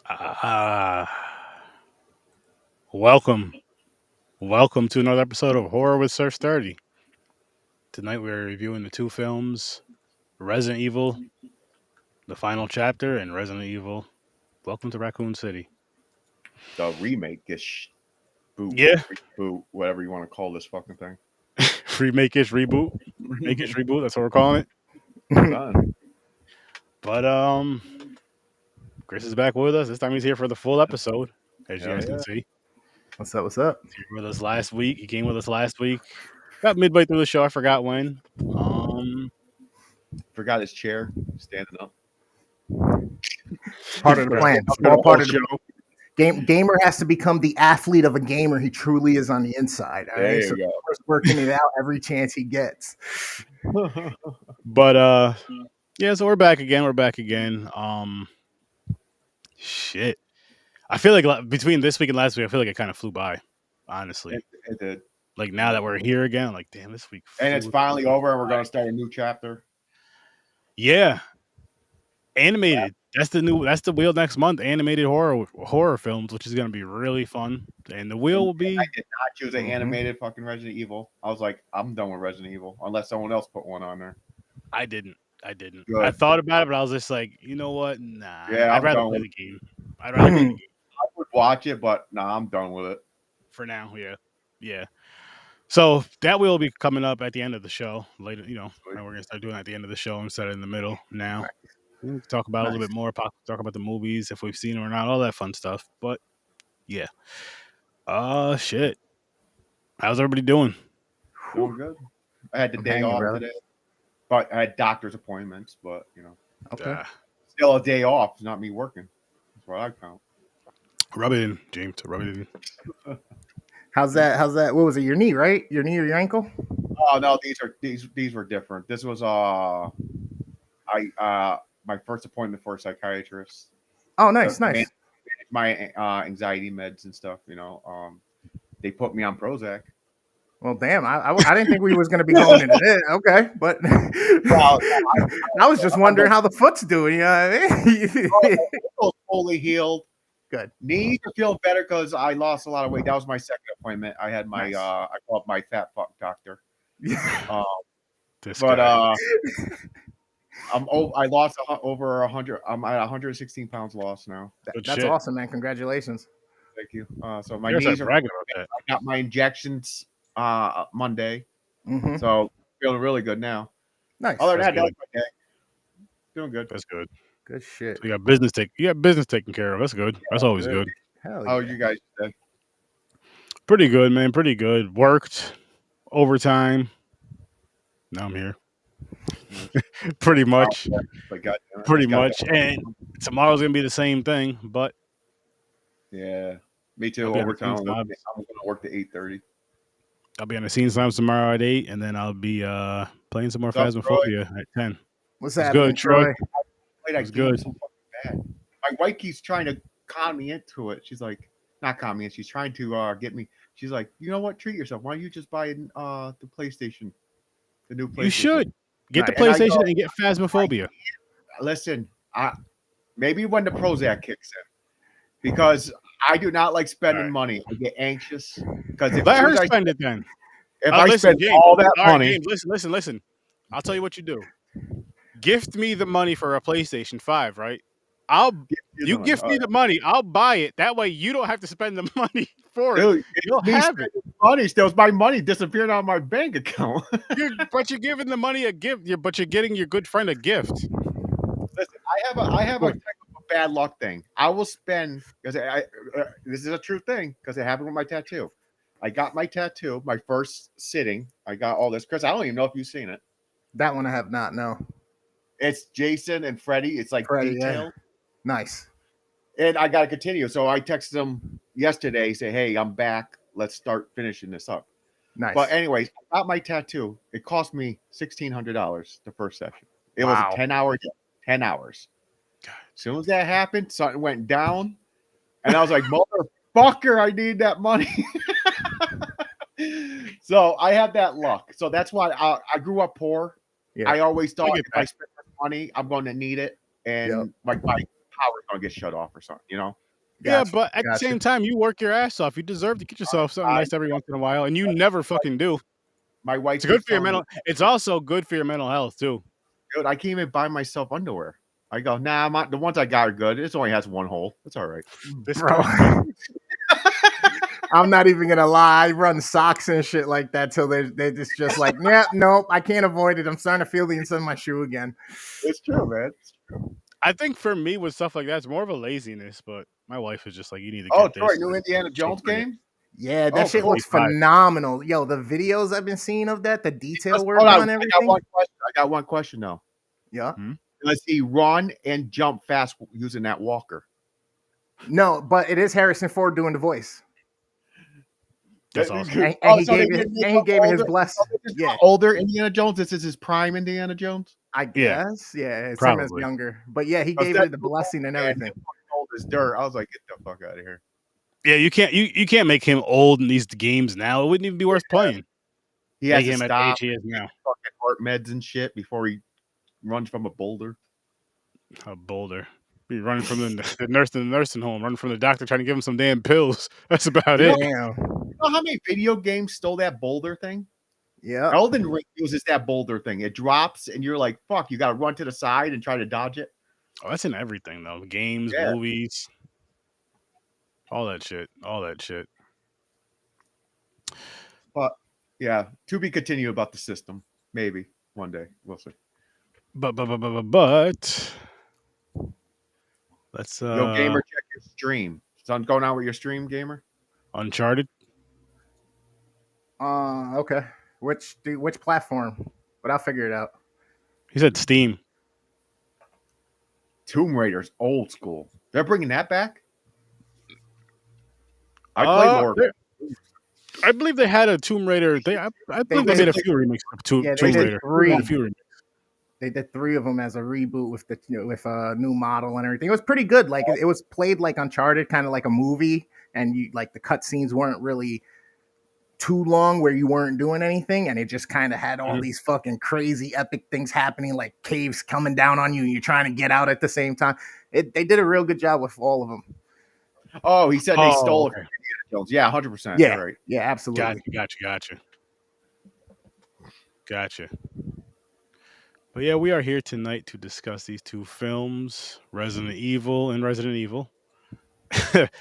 Ah, welcome. Welcome to another episode of Horror with Surf 30. Tonight we're reviewing the two films Resident Evil, the final chapter, and Resident Evil Welcome to Raccoon City. The remake-ish boot, Yeah. reboot, whatever you want to call this fucking thing. Remake-ish reboot. Remake-ish reboot, that's what we're calling it. Done. But Chris is back with us. This time he's here for the full episode, as you Hell guys can yeah. see. What's up? What's up? He was with us last week. He came with us last week. Got midway through the show, I forgot when. Forgot his chair, standing up. Part of the plan. Small part of the show. Gamer has to become the athlete of a gamer he truly is on the inside. All right? So he's working it out every chance he gets. But yeah, so we're back again. Shit. I feel like between this week and last week, I feel like it kind of flew by, honestly. It did. Like now that we're here again, like damn, this week. And it's finally over, and we're going to start a new chapter. Yeah. Animated. That's the wheel next month. Animated horror films, which is going to be really fun. And the wheel will be. I did not choose an animated fucking Resident Evil. I was like, I'm done with Resident Evil, unless someone else put one on there. I didn't. Good. I thought about it, but I was just like, you know what? Nah. Yeah, I'd rather play the game. I'd rather play the game. I would watch it, but nah, I'm done with it. For now, yeah. So that will be coming up at the end of the show later. And we're gonna start doing it at the end of the show instead of in the middle. Now we can talk about it a little bit more. Talk about the movies if we've seen them or not, all that fun stuff. But yeah, shit. How's everybody doing? Doing good. I had the day off today, but I had doctor's appointments. But okay, still a day off. It's not me working. That's what I count. Rub it in, James. Rub it in. How's that? What was it? Your knee, right? Your knee or your ankle? Oh no, these were different. This was my first appointment for a psychiatrist. Oh, nice. My anxiety meds and stuff. They put me on Prozac. Well, damn, I didn't think we was going to be going into this. Okay, but I was just wondering how the foot's doing. You know what I mean? Fully healed. Good. Knees are feeling better because I lost a lot of weight. That was my second appointment. I had my I call it my fat fuck doctor. I lost over 100. I'm at 116 pounds lost now. That's awesome, man. Congratulations. Thank you. So my knees are bragging about that. I got my injections Monday, so feeling really good now. Nice. Other than that, that's my day. Doing good. That's good. Good shit. So you got business taken care of. That's good. That's always good. Hell yeah. How you guys did? Pretty good, man. Pretty good. Worked overtime. Now I'm here. Pretty much. Pretty much. And tomorrow's gonna be the same thing, but yeah, me too. Overtime. I'm gonna work to 8:30. I'll be on the scene times tomorrow at 8, and then I'll be playing some more Phasmophobia at 10. What's that? Good, Troy. It's good. So bad. My wife keeps trying to con me into it. She's like, not con me. She's trying to get me. She's like, you know what? Treat yourself. Why don't you just buy the PlayStation, the new PlayStation? You should get the PlayStation and get Phasmophobia. Listen, maybe when the Prozac kicks in, because I do not like spending money. I get anxious because let her spend it then. If I spend all that money, James, listen. I'll tell you what you do. Gift me the money for a PlayStation 5, right? You gift me the money, I'll buy it. That way you don't have to spend the money for it. Dude, you'll have it. Money still, my money disappeared out of my bank account. But you're giving the money a gift. But you're getting your good friend a gift. Listen, I have a bad luck thing. I will spend because this is a true thing because it happened with my tattoo. I got my tattoo, my first sitting. I got all this. Chris, I don't even know if you've seen it. That one I have not. No. It's Jason and Freddy. It's like detailed. Yeah. Nice. And I got to continue. So I texted them yesterday, say, hey, I'm back. Let's start finishing this up. Nice. But anyways, I got my tattoo. It cost me $1,600 the first session. It was a 10-hour day. 10 hours. As soon as that happened, something went down. And I was like, motherfucker, I need that money. So I had that luck. So that's why I grew up poor. Yeah. I always thought if I spend money, I'm going to need it. And my power gonna get shut off or something, you know. Yeah, Gotcha, but at the gotcha. same time, you work your ass off. You deserve to get yourself something nice every once in a while, and you never fucking do. My wife It's good keeps for your telling me, mental. It's also good for your mental health too. dude, I can't even buy myself underwear. I go, nah, the ones I got are good. It only has one hole. It's all right. This Bro, guy. I'm not even gonna lie. I run socks and shit like that till they're just like, yeah, nope, I can't avoid it. I'm starting to feel the inside of my shoe again. It's true, man. I think for me with stuff like that, it's more of a laziness. But my wife is just like, you need to Oh, get Troy, this. new Indiana She'll Jones bring it. game. Yeah, that Oh, shit cool. looks phenomenal. Yo, the videos I've been seeing of that, the detail work Hold on, on I got everything. one question. I got one question though. Yeah. Let's see, run and jump fast using that walker. No, but it is Harrison Ford doing the voice. That's awesome. And he gave it his blessing. Yeah. Older Indiana Jones. This is his prime Indiana Jones. I guess. Yeah, it's him as probably. younger. But yeah, he gave it the blessing and everything. Old as dirt. I was like, get the fuck out of here. Yeah, you can't make him old in these games now. It wouldn't even be worth playing. He has Make to him at the stop. age he is now. Fucking heart meds and shit before he runs from a boulder. A boulder. Be running from the nurse in the nursing home, running from the doctor trying to give him some damn pills. That's about it. Damn. You know how many video games stole that boulder thing? Yeah. Elden Ring uses that boulder thing. It drops and you're like, fuck, you got to run to the side and try to dodge it. Oh, that's in everything though. Games, Yeah. movies, all that shit. All that shit. But yeah, to be continued about the system. Maybe one day we'll see. But let's Yo, gamer, check your stream. Something going on with your stream, gamer? Uncharted. Okay. Which platform? But I'll figure it out. He said Steam. Tomb Raider's old school. They're bringing that back? I played more. I believe they had a Tomb Raider. I believe they made a few remakes of Tomb Raider. They did 3 of them as a reboot with a new model and everything. It was pretty good. Like it was played like Uncharted, kind of like a movie, and you like the cutscenes weren't really too long where you weren't doing anything, and it just kind of had all these fucking crazy epic things happening, like caves coming down on you and you're trying to get out at the same time. They did a real good job with all of them. Oh, he said they stole it from Indiana Jones. Yeah, 100%. Yeah, right. Yeah, absolutely. Gotcha. But yeah, we are here tonight to discuss these 2 films, Resident Evil and Resident Evil.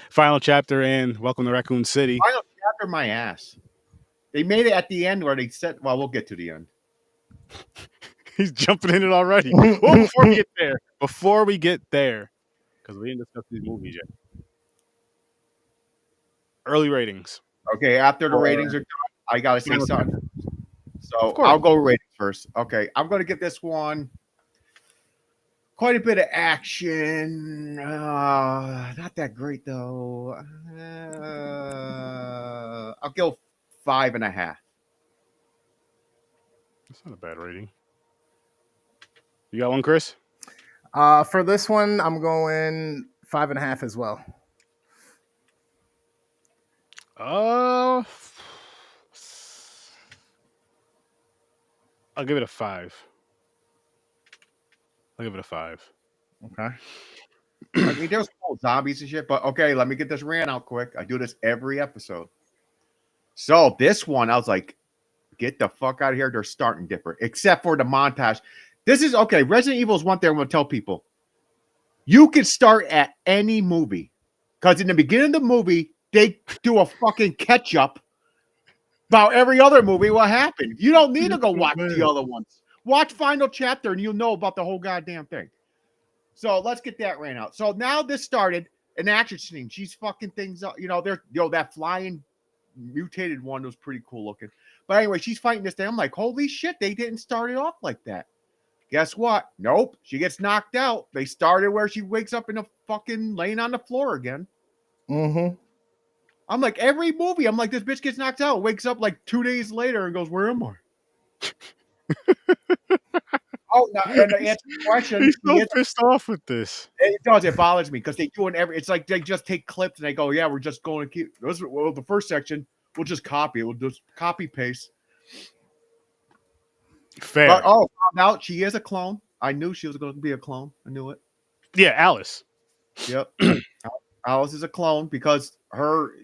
Final chapter and Welcome to Raccoon City. Final chapter, my ass. They made it at the end where they said, well, we'll get to the end. He's jumping in it already. Well, before we get there, because we didn't discuss these movies yet. Early ratings. Okay, after the ratings are done, I got to say something. So I'll go ratings first. Okay, I'm going to give this one quite a bit of action. Not that great, though. I'll go 5.5. That's not a bad rating. You got one, Chris? For this one, I'm going 5.5 as well. I'll give it a 5. Okay. I mean, there's zombies and shit, but okay, let me get this rant out quick. I do this every episode. So this one, I was like, get the fuck out of here. They're starting different, except for the montage. This is okay. Resident Evil is one thing I'm going to tell people. You could start at any movie because in the beginning of the movie, they do a fucking catch up about every other movie. What happened? You don't need to go watch the other ones. Watch Final Chapter and you'll know about the whole goddamn thing. So let's get that ran out. So now this started an action scene. She's fucking things up. That flying mutated one was pretty cool looking. But anyway, she's fighting this thing. I'm like, holy shit, they didn't start it off like that. Guess what? Nope. She gets knocked out. They started where she wakes up in a fucking laying on the floor again. Mm-hmm. I'm like, every movie, I'm like, this bitch gets knocked out, wakes up like 2 days later and goes, where am I? Oh, no, and to answer the question, he's so pissed off with this. It does. It bothers me because they do it's like they just take clips and they go, yeah, we're just going to keep the first section. We'll just copy it. We'll just copy paste. Fair. But, found out she is a clone. I knew she was going to be a clone. I knew it. Yeah, Alice. Yep. Alice is a clone because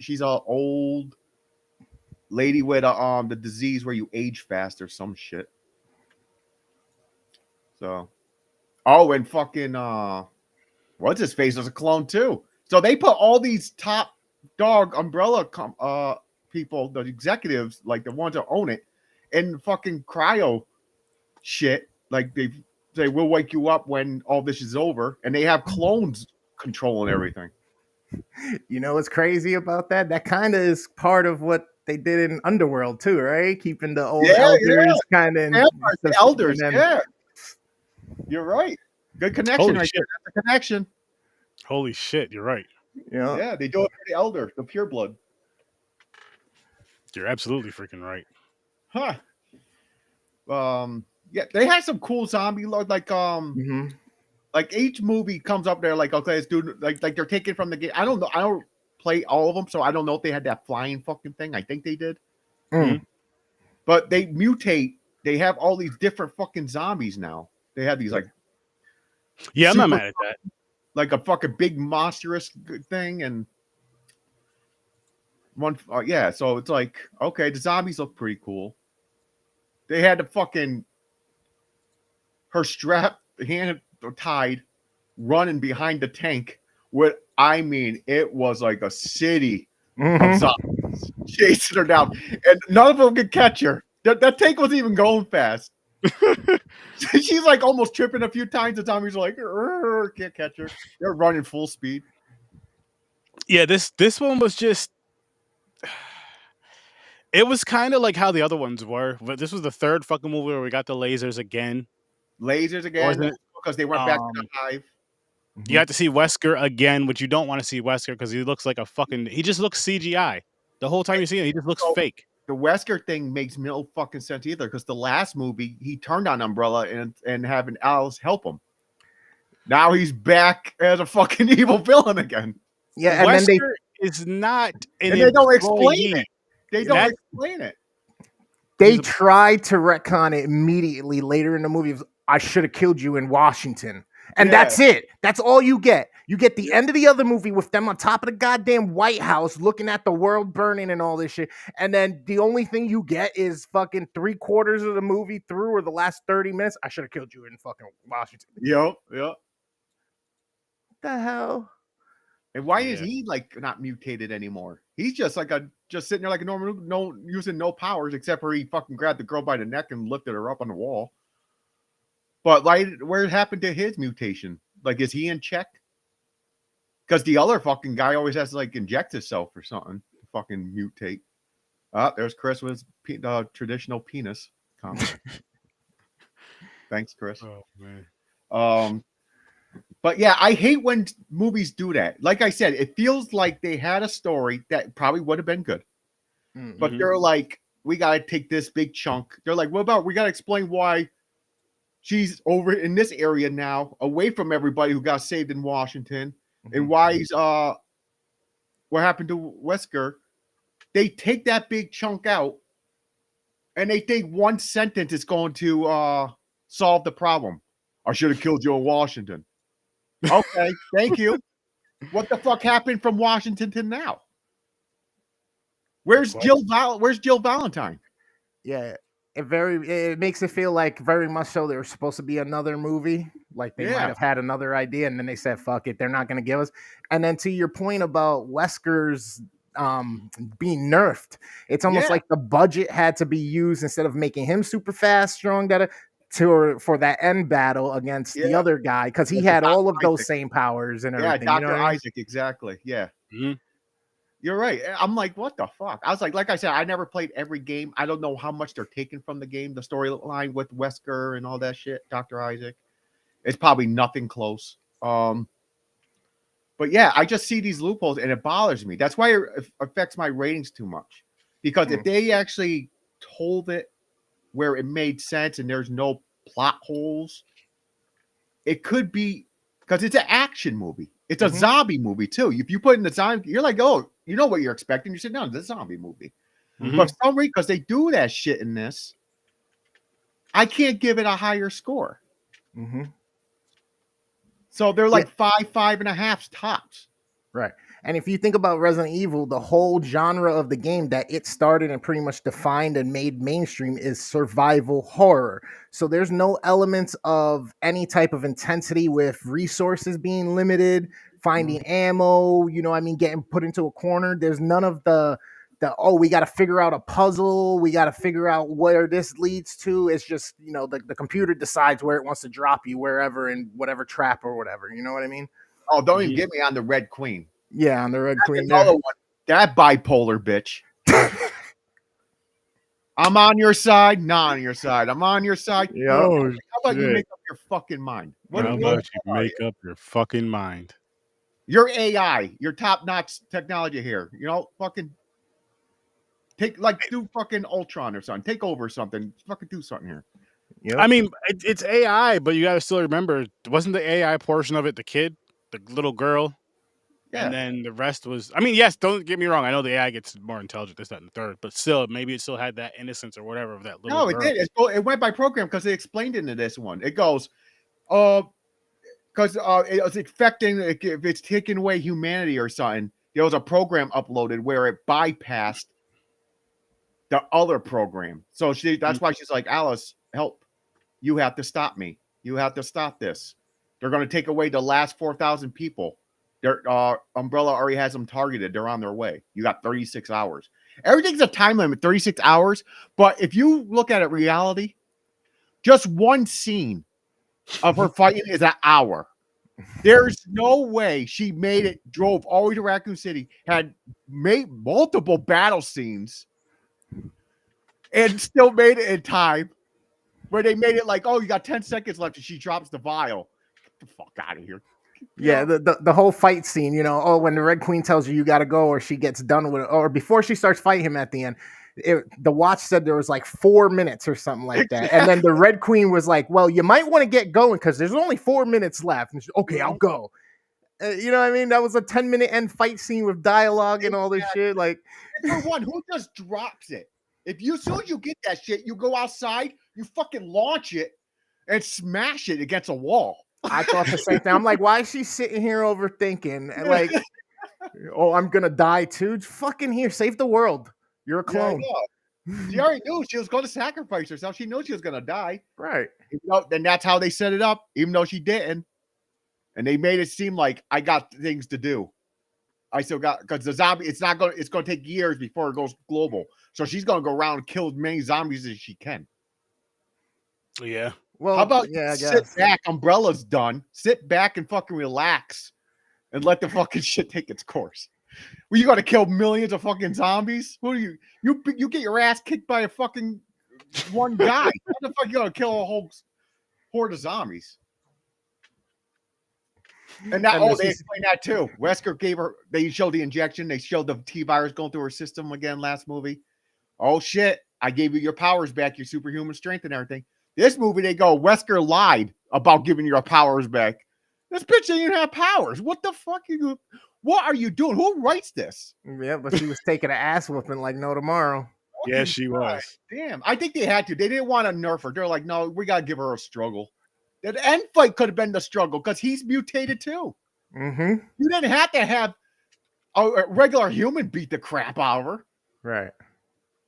she's a old lady with the disease where you age fast or some shit. So, and fucking what's his face was a clone too. So they put all these top dog umbrella people, the executives, like the ones that own it, in fucking cryo shit. Like they say, we'll wake you up when all this is over, and they have clones controlling everything. You know what's crazy about that? That kind of is part of what they did in Underworld too, right? Keeping the old elders kind of the elders. Yeah, you're right. Good connection right there. That's a connection. Holy shit, you're right. Yeah, they do it for the elder, the pure blood. You're absolutely freaking right. Huh. Yeah, they had some cool zombie like like each movie comes up there like, okay, let's do like they're taken from the game. I don't know. I don't play all of them, so I don't know if they had that flying fucking thing. I think they did. But they mutate. They have all these different fucking zombies now. They have these like I'm not mad at that. Like a fucking big monstrous thing and one so it's like, okay, the zombies look pretty cool. They had the fucking her strap hand tied running behind the tank. It was like a city of zombies chasing her down, and none of them could catch her. That tank wasn't even going fast. She's like almost tripping a few times. The zombies are like, can't catch her. They're running full speed. Yeah, this one was just. It was kind of like how the other ones were, but this was the third fucking movie where we got the lasers again. Because they went back to the hive. You have to see Wesker again, which you don't want to see Wesker because he looks like he just looks CGI. The whole time you see him, he just looks fake. The Wesker thing makes no fucking sense either because the last movie, he turned on Umbrella and having Alice help him. Now he's back as a fucking evil villain again. Yeah, and Wesker is not an they don't explain it. They don't explain it. They tried to retcon it immediately later in the movie. I should have killed you in Washington. And that's it. That's all you get. You get the end of the other movie with them on top of the goddamn White House looking at the world burning and all this shit. And then the only thing you get is fucking 3/4 of the movie through or the last 30 minutes. I should have killed you in fucking Washington. Yep. What the hell? And why is he like not mutated anymore? He's just like just sitting there like a normal, using no powers except for he fucking grabbed the girl by the neck and lifted her up on the wall. But like, where happened to his mutation? Like, is he in check? Because the other fucking guy always has to like inject himself or something to fucking mutate. There's Chris with his traditional penis comment. Thanks, Chris. Oh man. But yeah, I hate when movies do that. Like I said, it feels like they had a story that probably would have been good. But they're like, we got to take this big chunk. They're like, we got to explain why she's over in this area now, away from everybody who got saved in Washington, and why he's what happened to Wesker. They take that big chunk out, and they think one sentence is going to solve the problem. I should have killed you in Washington. Okay, thank you. What the fuck happened from Washington to now? Where's Jill Valentine? Yeah, it makes it feel like very much so there was supposed to be another movie. Like they might have had another idea, and then they said, "Fuck it, they're not going to give us." And then to your point about Wesker's being nerfed, it's almost like the budget had to be used instead of making him super fast, strong, for that end battle against the other guy because he had all of those same powers and everything. Yeah, Dr. Isaac, exactly. Yeah. You're right. I'm like, what the fuck? I was like I said, I never played every game. I don't know how much they're taking from the game, the storyline with Wesker and all that shit, Dr. Isaac. It's probably nothing close. But yeah, I just see these loopholes and it bothers me. That's why it affects my ratings too much. Because if they actually told it where it made sense and there's no plot holes, it could be because it's an action movie. It's a zombie movie too. If you put in the zombie, you're like, oh, you know what you're expecting. You sit down, it's a zombie movie. But for some reason, because they do that shit in this, I can't give it a higher score. So they're like 5.5 tops. Right. And if you think about Resident Evil, the whole genre of the game that it started and pretty much defined and made mainstream is survival horror. So there's no elements of any type of intensity with resources being limited, finding ammo, getting put into a corner. There's none of the we got to figure out a puzzle, we got to figure out where this leads to. It's just, the computer decides where it wants to drop you, wherever, in whatever trap or whatever. You know what I mean? Oh, don't even get me on the Red Queen. Yeah, on the Red Queen. One. That bipolar bitch. I'm on your side, not on your side. I'm on your side. Yo, how about you make up your fucking mind? How about you make up your fucking mind? Your AI, your top-notch technology here. Fucking do fucking Ultron or something. Take over something. Fucking do something here. Yep. I mean, it's AI, but you got to still remember, wasn't the AI portion of it the kid, the little girl? Yeah. And then the rest was, I mean, yes, don't get me wrong. I know the AI gets more intelligent, this, that, and the third, but still, maybe it still had that innocence or whatever of that little girl. No, it did. It went by program because they explained it into this one. It goes, because it was affecting, if it's taking away humanity or something, there was a program uploaded where it bypassed the other program. So that's why she's like, Alice, help. You have to stop me. You have to stop this. They're going to take away the last 4,000 people. Their Umbrella already has them targeted. They're on their way. You got 36 hours. Everything's a time limit, 36 hours. But if you look at it, reality, just one scene of her fighting is an hour. There's no way she drove all the way to Raccoon City, had made multiple battle scenes, and still made it in time. Where they made it like, oh, you got 10 seconds left, and she drops the vial. Get the fuck out of here. Yeah, the whole fight scene, when the Red Queen tells you got to go, or she gets done with it, or before she starts fighting him at the end, the watch said there was like 4 minutes or something like that. And then the Red Queen was like, well, you might want to get going because there's only 4 minutes left. And she's, okay, I'll go. You know what I mean? That was a 10-minute end fight scene with dialogue and all this shit. Like, for one, who just drops it? As soon as you get that shit, you go outside, you fucking launch it and smash it against a wall. I thought the same thing. I'm like, why is she sitting here overthinking? And like, oh, I'm gonna die too. Fucking here, save the world. You're a clone. Yeah, she already knew she was going to sacrifice herself. She knew she was gonna die. Right. Then that's how they set it up, even though she didn't. And they made it seem like I got things to do. I still got, because the zombie, it's gonna take years before it goes global. So she's gonna go around and kill as many zombies as she can. Yeah. Well, how about sit back? Umbrella's done. Sit back and fucking relax, and let the fucking shit take its course. Well, you got to kill millions of fucking zombies? Who do you get your ass kicked by a fucking one guy? How the fuck you gonna kill a whole horde of zombies? And now, they explained that too. Wesker they showed the injection. They showed the T-virus going through her system again last movie. Oh shit! I gave you your powers back, your superhuman strength and everything. This movie, they go, Wesker lied about giving your powers back. This bitch didn't even have powers. What the fuck what are you doing? Who writes this? Yeah, but she was taking an ass whooping like no tomorrow. Yeah, she was. Damn. I think they had to. They didn't want to nerf her. They're like, no, we got to give her a struggle. The end fight could have been the struggle because he's mutated too. Mm-hmm. You didn't have to have a regular human beat the crap out of her. Right.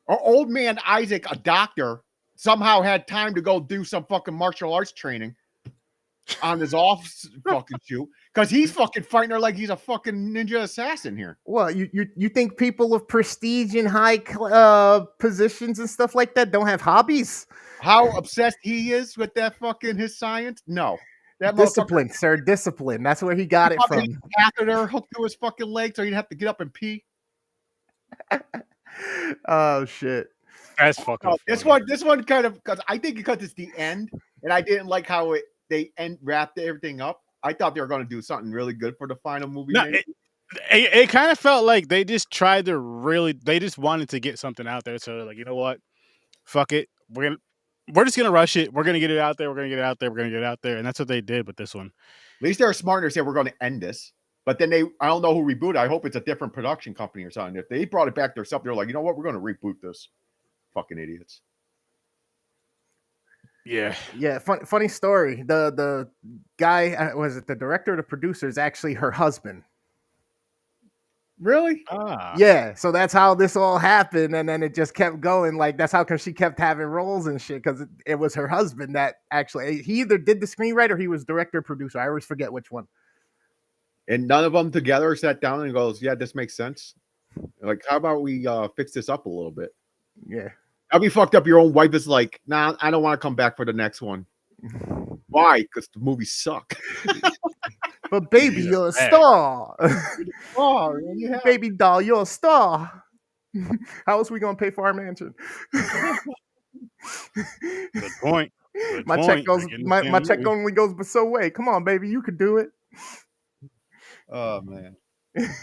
Or old man Isaac, a doctor, somehow had time to go do some fucking martial arts training on his off fucking shoot because he's fucking fighting her like he's a fucking ninja assassin here. Well, you think people of prestige and high positions and stuff like that don't have hobbies? How obsessed he is with that fucking his science? No. That discipline, sir. Discipline. That's where he got it from. Catheter hooked to his fucking leg so he'd have to get up and pee. Oh shit. That's fucking. This one kind of, because I think because it's the end, and I didn't like how they wrapped everything up. I thought they were going to do something really good for the final movie. No, it kind of felt like they just tried to they just wanted to get something out there. So like, you know what? Fuck it. We're just gonna rush it. We're gonna get it out there. We're gonna get it out there. We're gonna get it out there, and that's what they did with this one. At least they're smart and said we're going to end this. But then I don't know who rebooted. I hope it's a different production company or something. If they brought it back themselves, they're like, you know what? We're going to reboot this. Fucking idiots. Yeah. Yeah, funny story. The guy was it the director or the producer is actually her husband. Really? Ah. Yeah, so that's how this all happened, and then it just kept going. Like that's how come she kept having roles and shit because it was her husband that actually he either did the screenwriter or he was director producer. I always forget which one. And none of them together sat down and goes, "Yeah, this makes sense." Like, how about we fix this up a little bit? Yeah. I'll be fucked up. Your own wife is like, "Nah, I don't want to come back for the next one." Why? Because the movies suck. But baby, These are you're a bad. star. Oh, you have Baby doll, you're a star. How else we gonna pay for our mansion? Good point. Good My point. check goes. Like in the My damn check movie. only goes but so way. Come on, baby, you could do it. Oh man.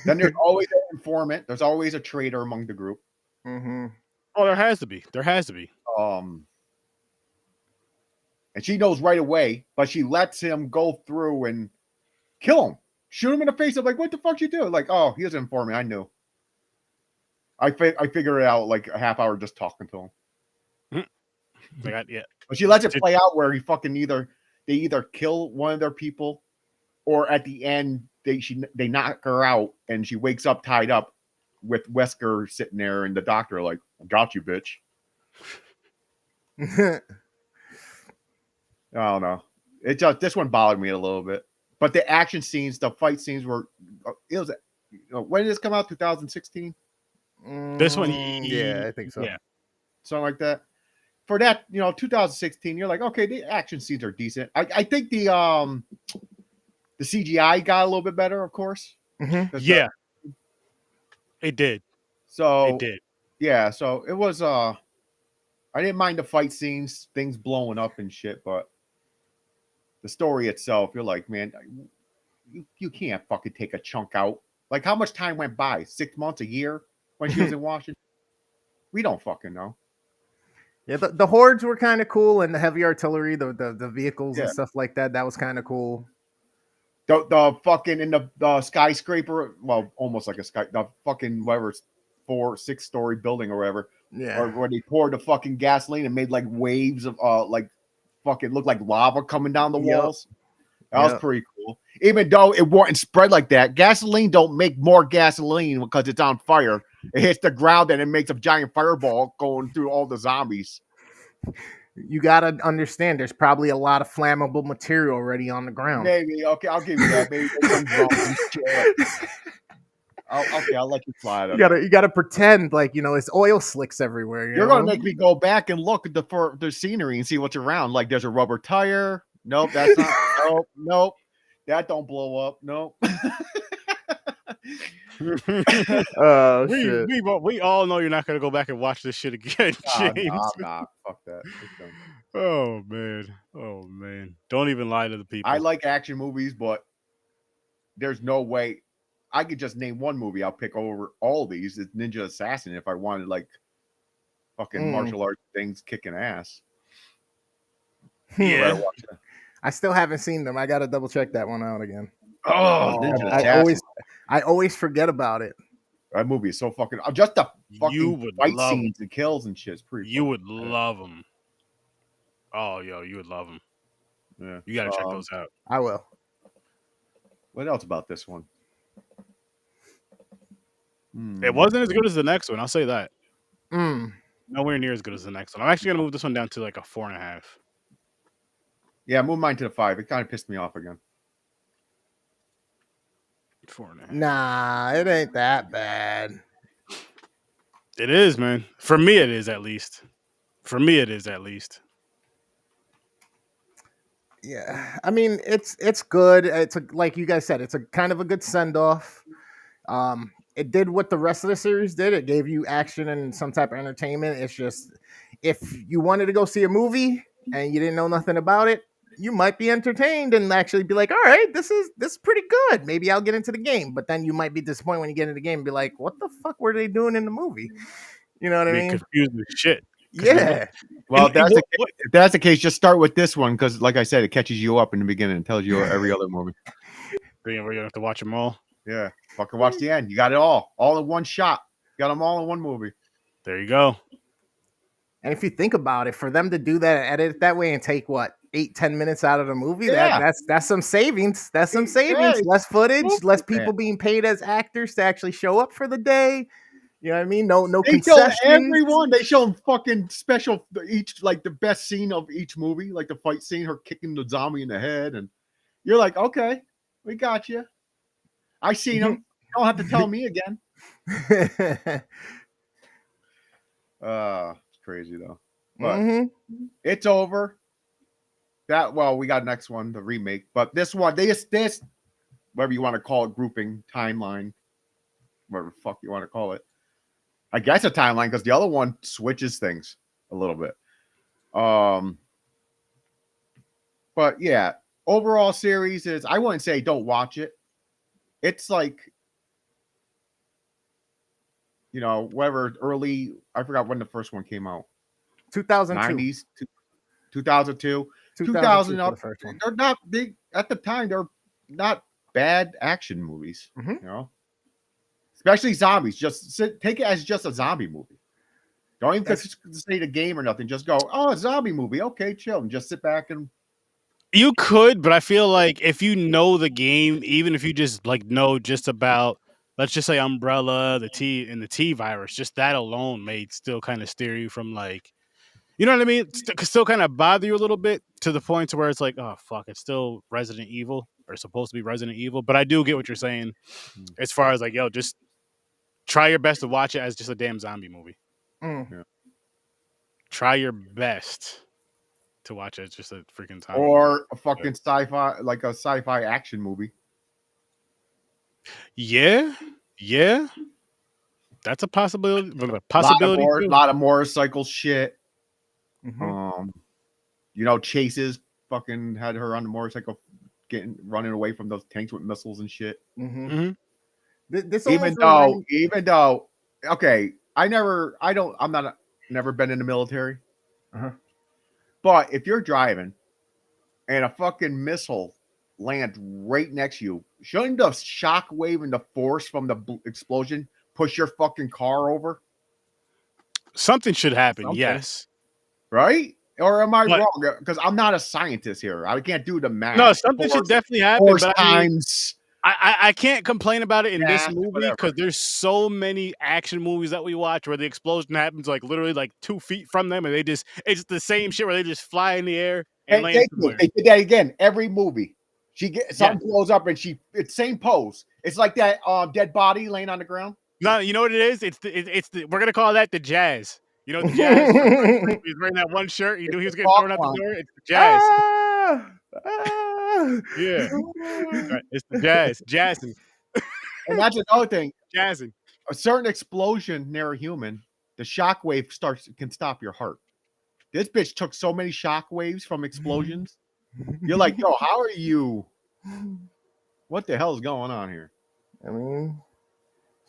Then there's always an informant. There's always a traitor among the group. Mm-hmm. Oh, there has to be. There has to be. And she knows right away, but she lets him go through and kill him. Shoot him in the face. I'm like, what the fuck you do? Like, oh, he was an informant. I knew. I figured it out like a half hour just talking to him. Yeah. But she lets it play out where he fucking they either kill one of their people, or at the end they knock her out and she wakes up tied up with Wesker sitting there and the doctor like, got you, bitch. I don't know. It just this one bothered me a little bit. But the action scenes, the fight scenes were it was when did this come out? 2016? This one, yeah, I think so. Yeah. Something like that. For that, 2016, you're like, okay, the action scenes are decent. I think the CGI got a little bit better, of course. Mm-hmm. Yeah. It did. So It did. Yeah, so it was I didn't mind the fight scenes, things blowing up and shit, but the story itself, you're like, man, you can't fucking take a chunk out. Like, how much time went by? 6 months, a year when she was in Washington? We don't fucking know. Yeah, the hordes were kind of cool, and the heavy artillery, the vehicles Yeah. and stuff like that. That was kind of cool. The fucking in the skyscraper, well, almost like the fucking whatever 4-6 story building or whatever. Yeah. Or where they poured the fucking gasoline and made like waves of like fucking looked like lava coming down the walls. That was pretty cool. Even though it wasn't spread like that, gasoline don't make more gasoline because it's on fire. It hits the ground and it makes a giant fireball going through all the zombies. You gotta understand, there's probably a lot of flammable material already on the ground. Maybe I'll give you that. Maybe I'll let you fly it. You gotta pretend like it's oil slicks everywhere. You're gonna make me go back and look at the scenery and see what's around. Like there's a rubber tire. Nope, that's not. Nope, that don't blow up. Nope. Oh shit! We all know you're not gonna go back and watch this shit again, James. Nah, fuck that. Oh man! Don't even lie to the people. I like action movies, but there's no way I could just name one movie I'll pick over all these. It's Ninja Assassin if I wanted like fucking martial arts things kicking ass. Yeah. I still haven't seen them. I gotta double check that one out again. Oh, Ninja Assassin. I always forget about it. That movie is so fucking just the fucking fight love scenes and kills and shit. Is pretty. You would love them. Oh, yo, you would love them. Yeah, you gotta check those out. I will. What else about this one? It wasn't as good as the next one. I'll say that. Mm. Nowhere near as good as the next one. I'm actually gonna move this one down to like a 4.5. Yeah, move mine to the 5. It kind of pissed me off again. 4.5. Nah, it ain't that bad. It is, man. For me, it is at least. Yeah, I mean it's good. It's like you guys said, it's a kind of a good send off. It did what the rest of the series did. It gave you action and some type of entertainment. It's just if you wanted to go see a movie and you didn't know nothing about it, you might be entertained and actually be like, all right, this is pretty good. Maybe I'll get into the game. But then you might be disappointed when you get into the game and be like, what the fuck were they doing in the movie? You know what I mean? Confused with shit. Yeah. Well, if that's the case, just start with this one because, like I said, it catches you up in the beginning and tells you every other movie. We're gonna have to watch them all. Yeah, fucking watch the end. You got it all in one shot. You got them all in one movie. There you go. And if you think about it, for them to do that, edit it that way, and take what 8-10 minutes out of the movie, Yeah. that's some savings. That's some savings. it's Less footage, less man. people being paid as actors to actually show up for the day. You know what I mean? No They show concessions. everyone. They show fucking special each, like the best scene of each movie, like the fight scene, her kicking the zombie in the head, and you're like, okay, we got you. I seen him. Don't have to tell me again. It's crazy though. But it's over. We got next one, the remake. But this one, this whatever you want to call it, grouping, timeline, whatever the fuck you want to call it. I guess a timeline because the other one switches things a little bit. But yeah, overall series is, I wouldn't say don't watch it. It's like, whatever early, I forgot when the first one came out. 2002. 90s, 2002. 2000 up. The first one. They're not big at the time. They're not bad action movies, especially zombies. Just take it as just a zombie movie. Don't even say the game or nothing. Just go, oh, a zombie movie. Okay, chill, and just sit back and. You could, but I feel like if you know the game, even if you just know just about, let's just say Umbrella, the T virus, just that alone may still kind of steer you from you know what I mean? Still kind of bother you a little bit to the point to where it's like, oh fuck, it's still Resident Evil or supposed to be Resident Evil. But I do get what you're saying as far as just try your best to watch it as just a damn zombie movie. Yeah. Try your best to watch it as just a freaking zombie movie. A fucking sci-fi, like a sci-fi action movie. Yeah. That's a possibility. A lot of motorcycle shit. Chases. Fucking had her on the motorcycle, running away from those tanks with missiles and shit. Even though, okay, never been in the military. But if you're driving and a fucking missile lands right next to you, shouldn't the shock wave and the force from the explosion push your fucking car over? Something should happen, yes. Right? Or am I wrong? Because I'm not a scientist here. I can't do the math. No, something should definitely happen. Force but times. I can't complain about it in this movie because there's so many action movies that we watch where the explosion happens literally 2 feet from them, and it's the same shit where they just fly in the air and land somewhere. They did that again every movie. Something blows up and it's same pose. It's like that dead body laying on the ground. No, you know what it is? It's the we're gonna call that the jazz. You know the jazz. He's wearing that one shirt. He knew he was getting thrown out the door. It's the jazz. Yeah, it's the jazz. Jazzing. And that's another thing. Jazzing. A certain explosion near a human, the shockwave can stop your heart. This bitch took so many shockwaves from explosions. You're like, yo, how are you? What the hell is going on here? I mean,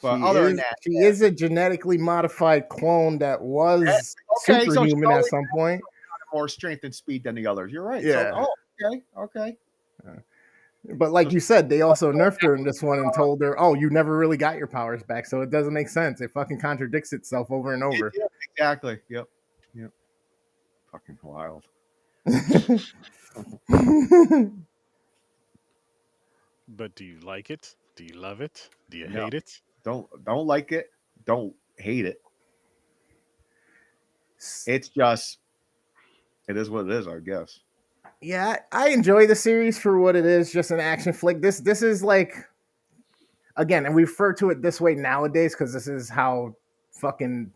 but other than that, she is a genetically modified clone that was superhuman at some point. More strength and speed than the others. You're right. Yeah. So, okay. But like you said, they also nerfed her in this one and told her, "Oh, you never really got your powers back, so it doesn't make sense. It fucking contradicts itself over and over." Yeah, exactly. Yep. Fucking wild. But do you like it? Do you love it? Do you hate it? Don't like it. Don't hate it. It's just, it is what it is, I guess. Yeah, I enjoy the series for what it is, just an action flick. This is again, and we refer to it this way nowadays because this is how fucking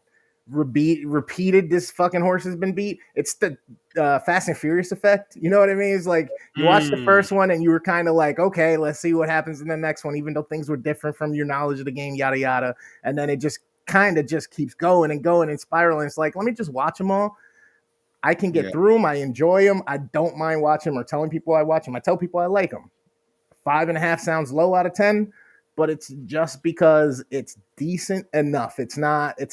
repeated this fucking horse has been beat. It's the Fast and Furious effect. You know what I mean? It's like you watched the first one and you were kind of like, okay, let's see what happens in the next one, even though things were different from your knowledge of the game, yada yada. And then it just kind of just keeps going and spiraling. It's like, let me just watch them all. I can get through them. I enjoy them. I don't mind watching them or telling people I watch them. I tell people I like them. 5.5 sounds low out of 10, but it's just because it's decent enough. It's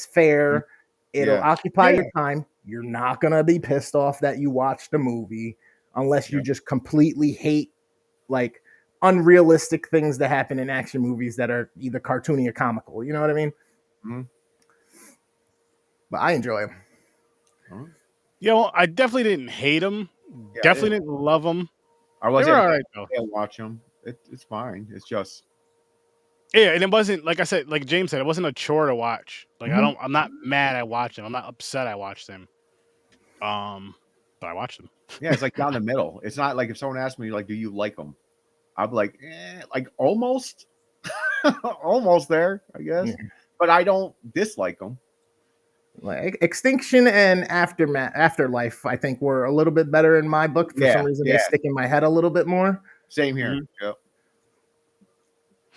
fair. It'll occupy your time. You're not going to be pissed off that you watched the movie unless you just completely hate unrealistic things that happen in action movies that are either cartoony or comical. You know what I mean? Mm-hmm. But I enjoy them. Yeah, well, I definitely didn't hate them. Yeah, Definitely didn't love them. I They wasn't. were all right though. I watch them. It's fine. It's just. Yeah, and it wasn't like I said, like James said, it wasn't a chore to watch. Like I'm not mad I watched them. I'm not upset I watched them. But I watched them. Yeah, it's like down the middle. It's not like if someone asked me like, "Do you like them?" I'd be like, like almost, almost there, I guess. Yeah. But I don't dislike them. Like Extinction and Afterlife, I think were a little bit better in my book. For some reason, they stick in my head a little bit more. Same here. Mm-hmm. Yep.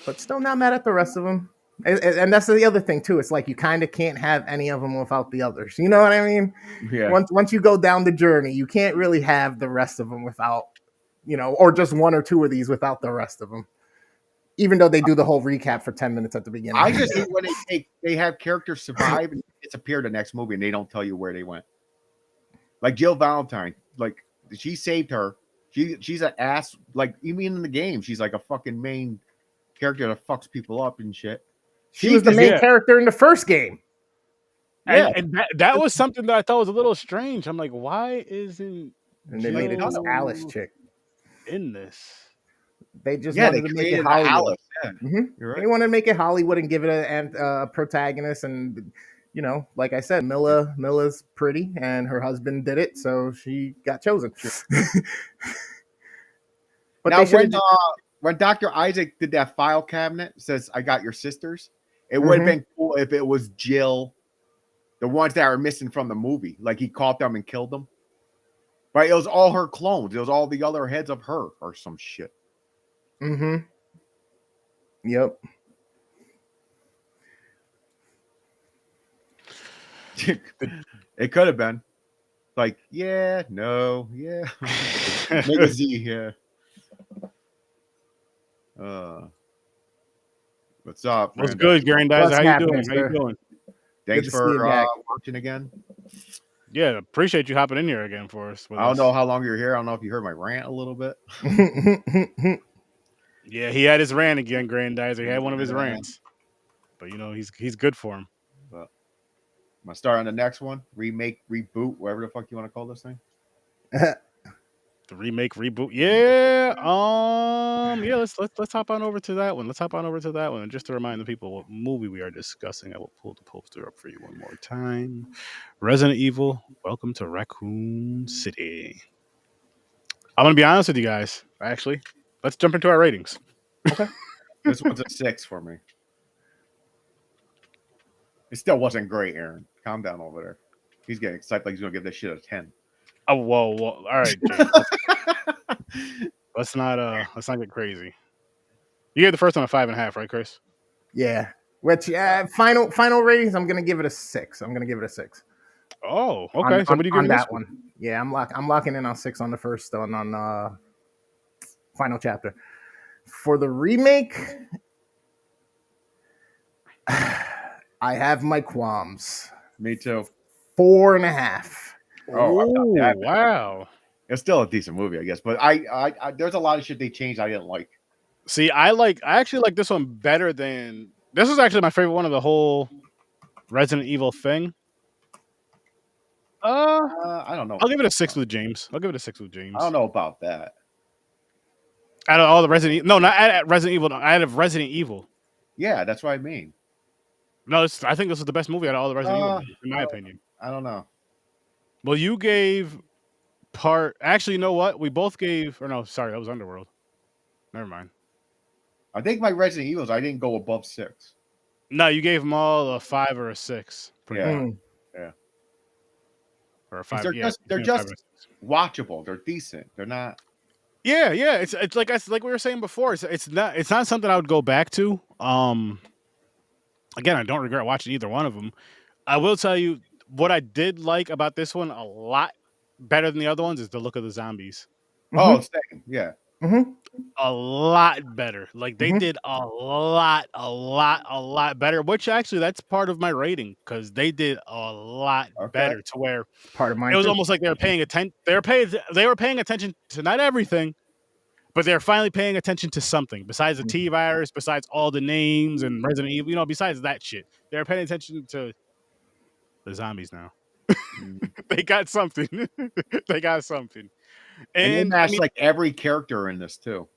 But still not mad at the rest of them. And that's the other thing too. It's like you kind of can't have any of them without the others. You know what I mean? Yeah. Once you go down the journey, you can't really have the rest of them without, or just one or two of these without the rest of them. Even though they do the whole recap for 10 minutes at the beginning. I just hate when they have characters survive and disappear the next movie and they don't tell you where they went. Like Jill Valentine, like she saved her. She's an ass. Like even in the game, she's like a fucking main character that fucks people up and shit. She was the main character in the first game. And that was something that I thought was a little strange. I'm like, why isn't and they made it this Alice chick in this? They just wanted to make it Hollywood. Yeah. Mm-hmm. Right. They wanted to make it Hollywood and give it a protagonist. And, like I said, Milla's pretty and her husband did it. So she got chosen. But now, when Dr. Isaac did that file cabinet, says, "I got your sisters," it would have been cool if it was Jill, the ones that are missing from the movie. Like he caught them and killed them. But it was all her clones. It was all the other heads of her or some shit. Mm-hmm. Yep. It could have been. Like, yeah, no, yeah. Make a Z, yeah. What's up? What's good, Grandizer? How you doing? How you doing? Thanks for watching again. Yeah, appreciate you hopping in here again for us. I don't know how long you're here. I don't know if you heard my rant a little bit. Yeah, he had his rant again, Grandizer. He had one of his rants. But, he's good for him. But I'm going to start on the next one. Remake, reboot, whatever the fuck you want to call this thing. The remake, reboot. Yeah. Yeah, let's hop on over to that one. And just to remind the people what movie we are discussing, I will pull the poster up for you one more time. Resident Evil, Welcome to Raccoon City. I'm going to be honest with you guys, actually. Let's jump into our ratings. Okay. This one's a 6 for me. It still wasn't great, Aaron. Calm down over there. He's getting excited like he's going to give this shit a 10. Oh, whoa. All right, James. Let's not get crazy. You gave the first one a 5.5, right, Chris? Yeah. Which final ratings, I'm gonna give it a 6. Oh, okay. So what do you give on that one? Yeah, I'm locking in on 6 on the first on final chapter. For the remake, I have my qualms. Me too. 4.5. Oh, wow. It's still a decent movie, I guess. But I there's a lot of shit they changed I didn't like. See, I actually like this one better than this was actually my favorite one of the whole Resident Evil thing. I don't know. I'll give it a 6 with James. I don't know about that. Out of all the Resident Evil, no, not at Resident Evil. Out of Resident Evil. Yeah, that's what I mean. No, I think this is the best movie out of all the Resident Evil movies, in my opinion. I don't know. Well, you gave Actually, you know what? We both gave. Or no, sorry, that was Underworld. Never mind. I think my Resident Evils, I didn't go above 6. No, you gave them all a 5 or a 6. Yeah. Or a 5. They're just watchable. They're decent. They're not. Yeah. It's like we were saying before. It's not something I would go back to. Again, I don't regret watching either one of them. I will tell you what I did like about this one a lot better than the other ones is the look of the zombies. Oh, same. Yeah. Mm-hmm. A lot better. Like they did a lot better. Which actually, that's part of my rating because they did a lot better. To where part of mine. It was almost like they were paying attention. They were paying attention to not everything, but they're finally paying attention to something besides the T virus, besides all the names and Resident Evil. Besides that shit, they're paying attention to the zombies now. They got something. They got something. And they And I matched mean, like every character in this too.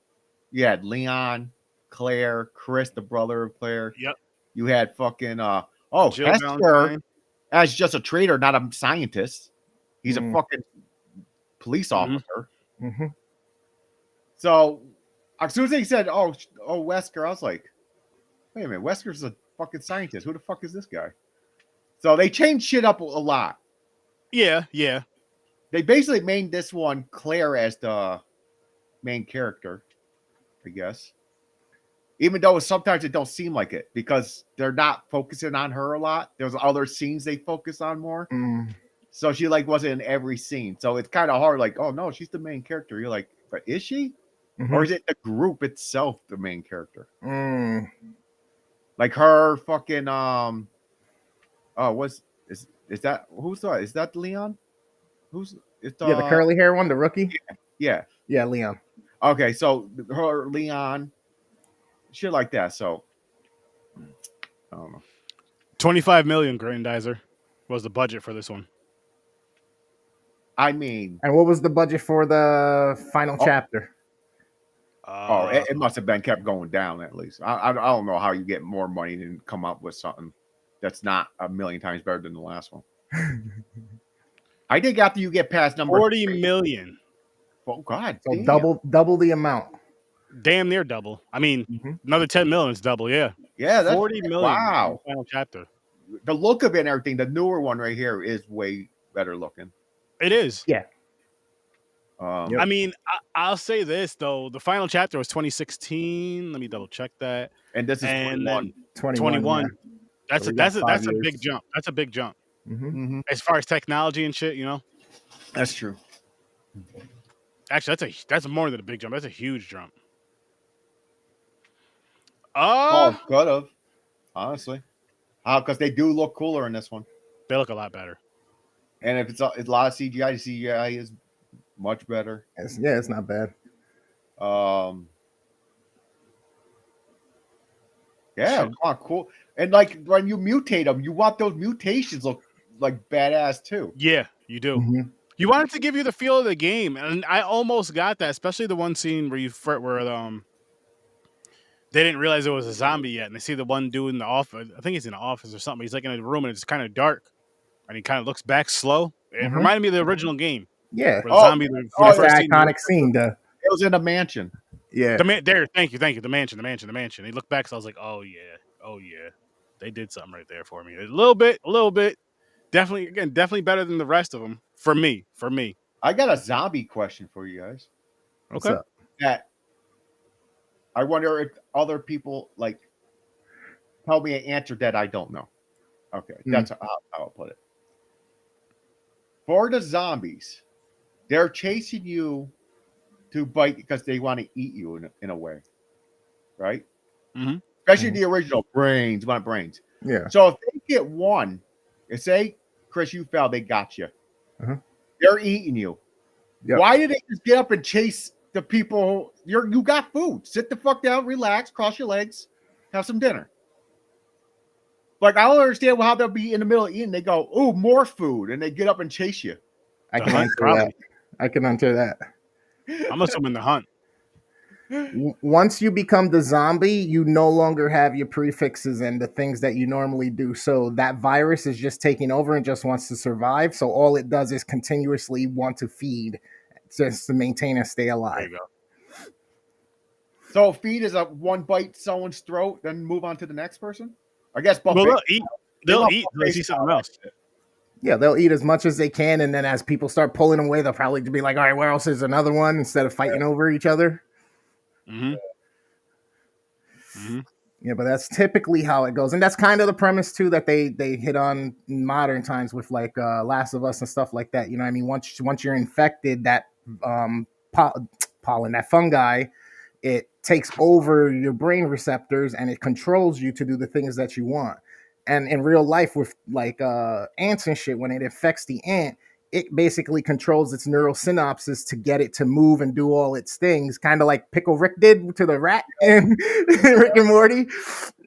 You had Leon, Claire, Chris, the brother of Claire. yep, You had fucking Jill Hester Valentine. as just a trader, not a scientist. He's a Mm. fucking police Mhm. officer. Mm-hmm. So as soon as they said, "Oh, Wesker," I was like, "Wait a minute, Wesker's a fucking scientist. Who the fuck is this guy?" So they changed shit up a lot. Yeah, yeah. They basically made this one Claire as the main character, I guess. Even though sometimes it don't seem like it because they're not focusing on her a lot. There's other scenes they focus on more. Mm. So she like wasn't in every scene. So it's kind of hard. Like, oh no, she's the main character. You're like, but is she? Mm-hmm. Or is it the group itself the main character? Mm. Like her fucking is that who's that? Is that Leon? Who's it's Yeah, the curly hair one, the rookie. yeah. Yeah, Leon. Okay, so her Leon, shit like that. So I don't know. 25 million, Grandizer, was the budget for this one. I mean, And what was the budget for the final chapter? it must have been kept going down at least. I don't know how you get more money and come up with something that's not a million times better than the last one. I think after you get past number 40 3, million. oh God, So damn. double the amount. Damn near double. I mean, Mhm. another 10 million is double, yeah. Yeah, that's 40 million. wow. Final chapter. The look of it and everything, the newer one right here is way better looking. It is. Yeah. I mean, I'll say this though: the final chapter was 2016. Let me double check that. And this is And 21. 21. Yeah. That's So a we got that's a 5 that's a years. big jump. That's a big jump Mm-hmm. Mm-hmm. as far as technology and shit. You know, That's true. actually, that's more than a big jump. That's a huge jump. Oh, could have, honestly. Because they do look cooler in this one. They look a lot better. And if it's a lot of CGI, the CGI is much better. It's not bad. Yeah, come on, cool. And like when you mutate them, you want those mutations look like badass too. Yeah, you do. Mm-hmm. You want it to give you the feel of the game, and I almost got that, especially the one scene where they didn't realize it was a zombie yet, and they see the one dude in the office. I think he's in the office or something. He's like in a room, and it's kind of dark, and he kind of looks back slow. It Mhm. reminded me of the original game. Yeah. Where the zombie. That's the iconic scene. It was in a mansion. Yeah. Thank you. The mansion. He looked back, so I was like, oh yeah. They did something right there for me. A little bit. Definitely better than the rest of them for me. I got a zombie question for you guys. What's Okay. up? That I wonder if other people like tell me an answer that I don't know. Okay, that's how I'll put it. For the zombies, they're chasing you to bite because they want to eat you in a way, right? Mm-hmm. Especially the original brains, want brains. Yeah. So if they get one, and say, Chris, you fell, they got you. Uh-huh. They're eating you. Yep. Why did they just get up and chase the people? You got food. Sit the fuck down, relax, cross your legs, have some dinner. Like, I don't understand how they'll be in the middle of eating. They go, "Ooh, more food," and they get up and chase you. I can answer that. I can answer that. I'm assuming the hunt. Once you become the zombie, you no longer have your prefixes and the things that you normally do. So that virus is just taking over and just wants to survive. So all it does is continuously want to feed just to maintain and stay There alive. you go. So feed is a one bite someone's throat, then move on to the next person. I guess buffet. Well, they'll love eat. They'll buffet see style, something else. Yeah, they'll eat as much as they can. And then as people start pulling away, they'll probably be like, all right, where else is another one instead of fighting over each other. Mm-hmm. Mm-hmm. Yeah, but that's typically how it goes, and that's kind of the premise too that they hit on in modern times with like Last of Us and stuff like that. You know what I mean? Once you're infected, that pollen, that fungi, it takes over your brain receptors and it controls you to do the things that you want. And in real life, with like ants and shit, when it infects the ant, it basically controls its neural synapses to get it to move and do all its things, kind of like Pickle Rick did to the rat and Rick and Morty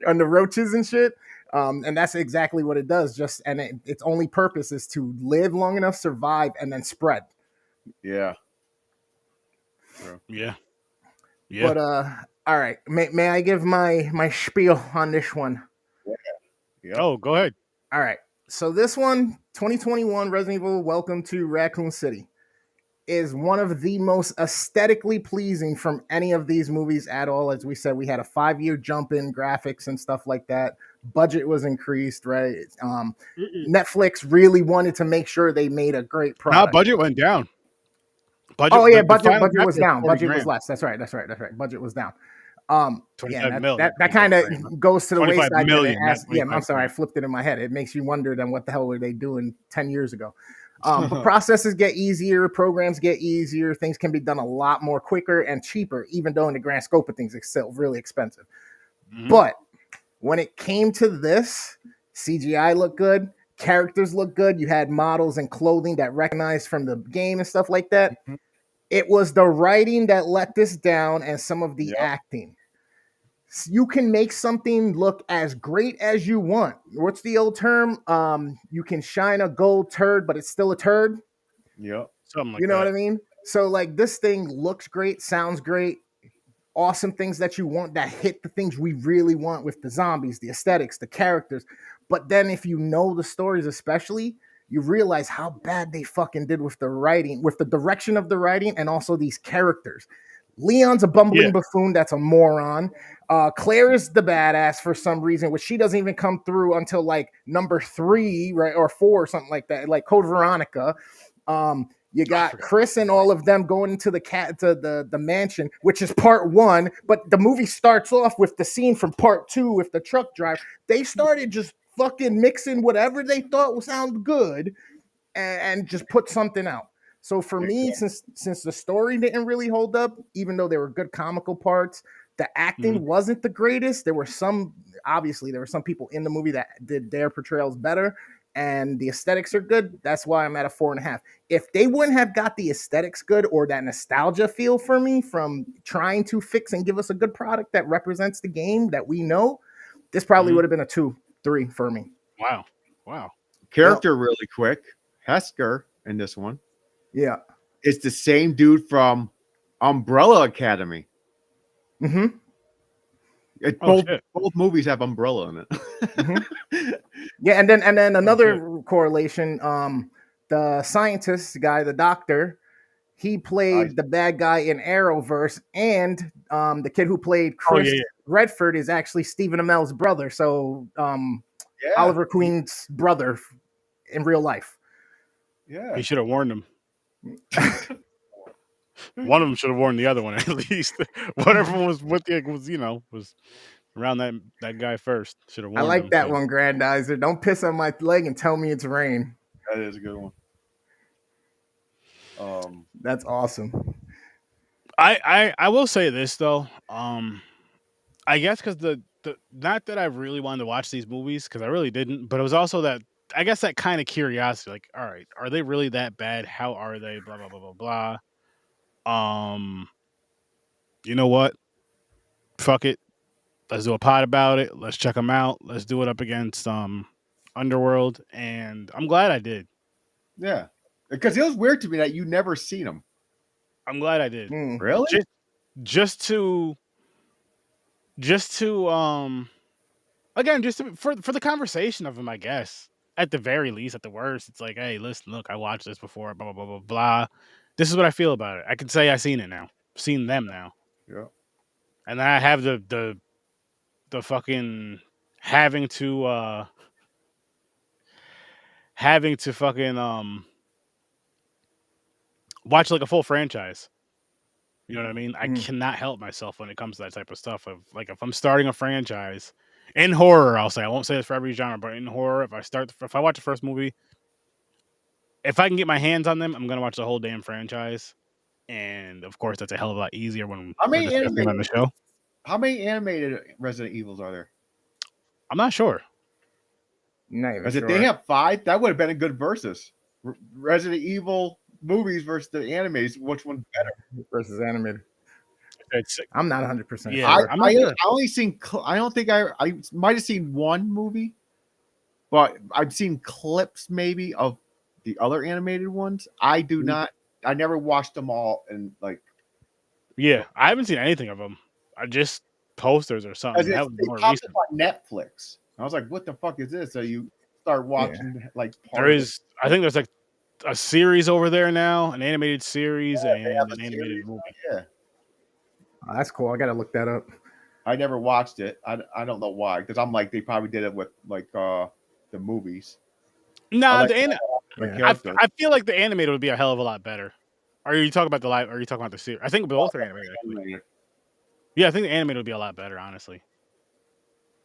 on the roaches and shit. And that's exactly what it does. Its only purpose is to live long enough, survive, and then spread. Yeah. Yeah. But all right. May I give my spiel on this one? Yep. Oh, go ahead. All right. So this one, 2021 Resident Evil Welcome to Raccoon City, is one of the most aesthetically pleasing from any of these movies at all. As we said, we had a 5-year jump in graphics and stuff like that. Budget was increased, right? Netflix really wanted to make sure they made a great product. Budget went down. Budget, oh yeah, the budget final was chapter down. Budget $40,000. was less. That's right. Budget was down. 25 million. That kind of goes to the 25 wayside. million, not Yeah, I'm 25 sorry, I million. flipped it in my head. It makes you wonder then what the hell were they doing 10 years ago? But processes get easier, programs get easier, things can be done a lot more quicker and cheaper, even though in the grand scope of things it's still really expensive. Mhm. But when it came to this, CGI looked good, characters looked good, you had models and clothing that recognized from the game and stuff like that. Mhm. It was the writing that let this down and some of the Yep. acting. You can make something look as great as you want. What's the old term? You can shine a gold turd, but it's still a turd. Yep. Something like You know that. what I mean? So like this thing looks great, sounds great, awesome things that you want that hit the things we really want with the zombies, the aesthetics, the characters. But then if you know the stories, especially, you realize how bad they fucking did with the writing, with the direction of the writing, and also these characters. Leon's a bumbling buffoon that's a moron. Claire is the badass for some reason, which she doesn't even come through until like number 3, right, or 4 or something like that, like Code Veronica. You got Chris and all of them going into the mansion, which is part 1, but the movie starts off with the scene from part 2 with the truck driver. They started just fucking mixing whatever they thought would sound good and just put something out. So for me, since the story didn't really hold up, even though there were good comical parts, the acting wasn't the greatest. There were some people in the movie that did their portrayals better, and the aesthetics are good. That's why I'm at a 4.5. If they wouldn't have got the aesthetics good or that nostalgia feel for me from trying to fix and give us a good product that represents the game that we know, this probably would have been a 2, 3 for me. Wow. Character really quick. Hesker in this one. Yeah. It's the same dude from Umbrella Academy. Mm-hmm. Both movies have Umbrella in it. Mm-hmm. Yeah, and then another correlation. The scientist guy, the doctor, he played the bad guy in Arrowverse, and the kid who played Chris Redford is actually Stephen Amell's brother. So Oliver Queen's brother in real life. Yeah, he should have warned him. One of them should have warned the other one at least. Whatever was was around that guy first. Should have warned him. I like that one, Grandizer. Don't piss on my leg and tell me it's rain. That is a good one. That's awesome. I will say this though. I guess because the not that I really wanted to watch these movies because I really didn't, but it was also that I guess that kind of curiosity, like, all right, are they really that bad? How are they? Blah blah blah blah blah. You know what? Fuck it. Let's do a pod about it. Let's check them out. Let's do it up against Underworld, and I'm glad I did. Yeah, because it was weird to me that you never seen them. I'm glad I did. Really? Just to again, for the conversation of them, I guess. At the very least, at the worst, it's like, hey, listen, look, I watched this before, blah blah blah blah blah. This is what I feel about it. I can say I've seen it now, seen them now. Yeah. And then I have the fucking having to fucking watch like a full franchise. You know what I mean? I cannot help myself when it comes to that type of stuff. Of like, if I'm starting a franchise in horror, I'll say, I won't say this for every genre, but in horror, if I watch the first movie, if I can get my hands on them, I'm gonna watch the whole damn franchise. And of course, that's a hell of a lot easier when we're discussing on the show. How many animated Resident Evils are there? I'm not sure. Because if they have 5, that would have been a good versus. Resident Evil movies versus the animes, which one's better? Versus animated. I'm not 100% sure. I only seen. I don't think I might have seen one movie but I've seen clips maybe of the other animated ones. I do not. I never watched them all, and like, Yeah, I haven't seen anything of them. I just posters or something. That was they more popped recent. up on Netflix. I was like, "What the fuck is this?" So you start watching like part There of it. is, I think there's like a series over there now, an animated series They have and a an animated series. movie. Yeah, Oh, that's cool. I gotta look that up. I never watched it. I don't know why, because I'm like they probably did it with like the movies. I Nah, like the Yeah. characters. I feel like the animated would be a hell of a lot better. Are you talking about the live? Or are you talking about the series? I think both are animated. Actually. Yeah, I think the animated would be a lot better. Honestly,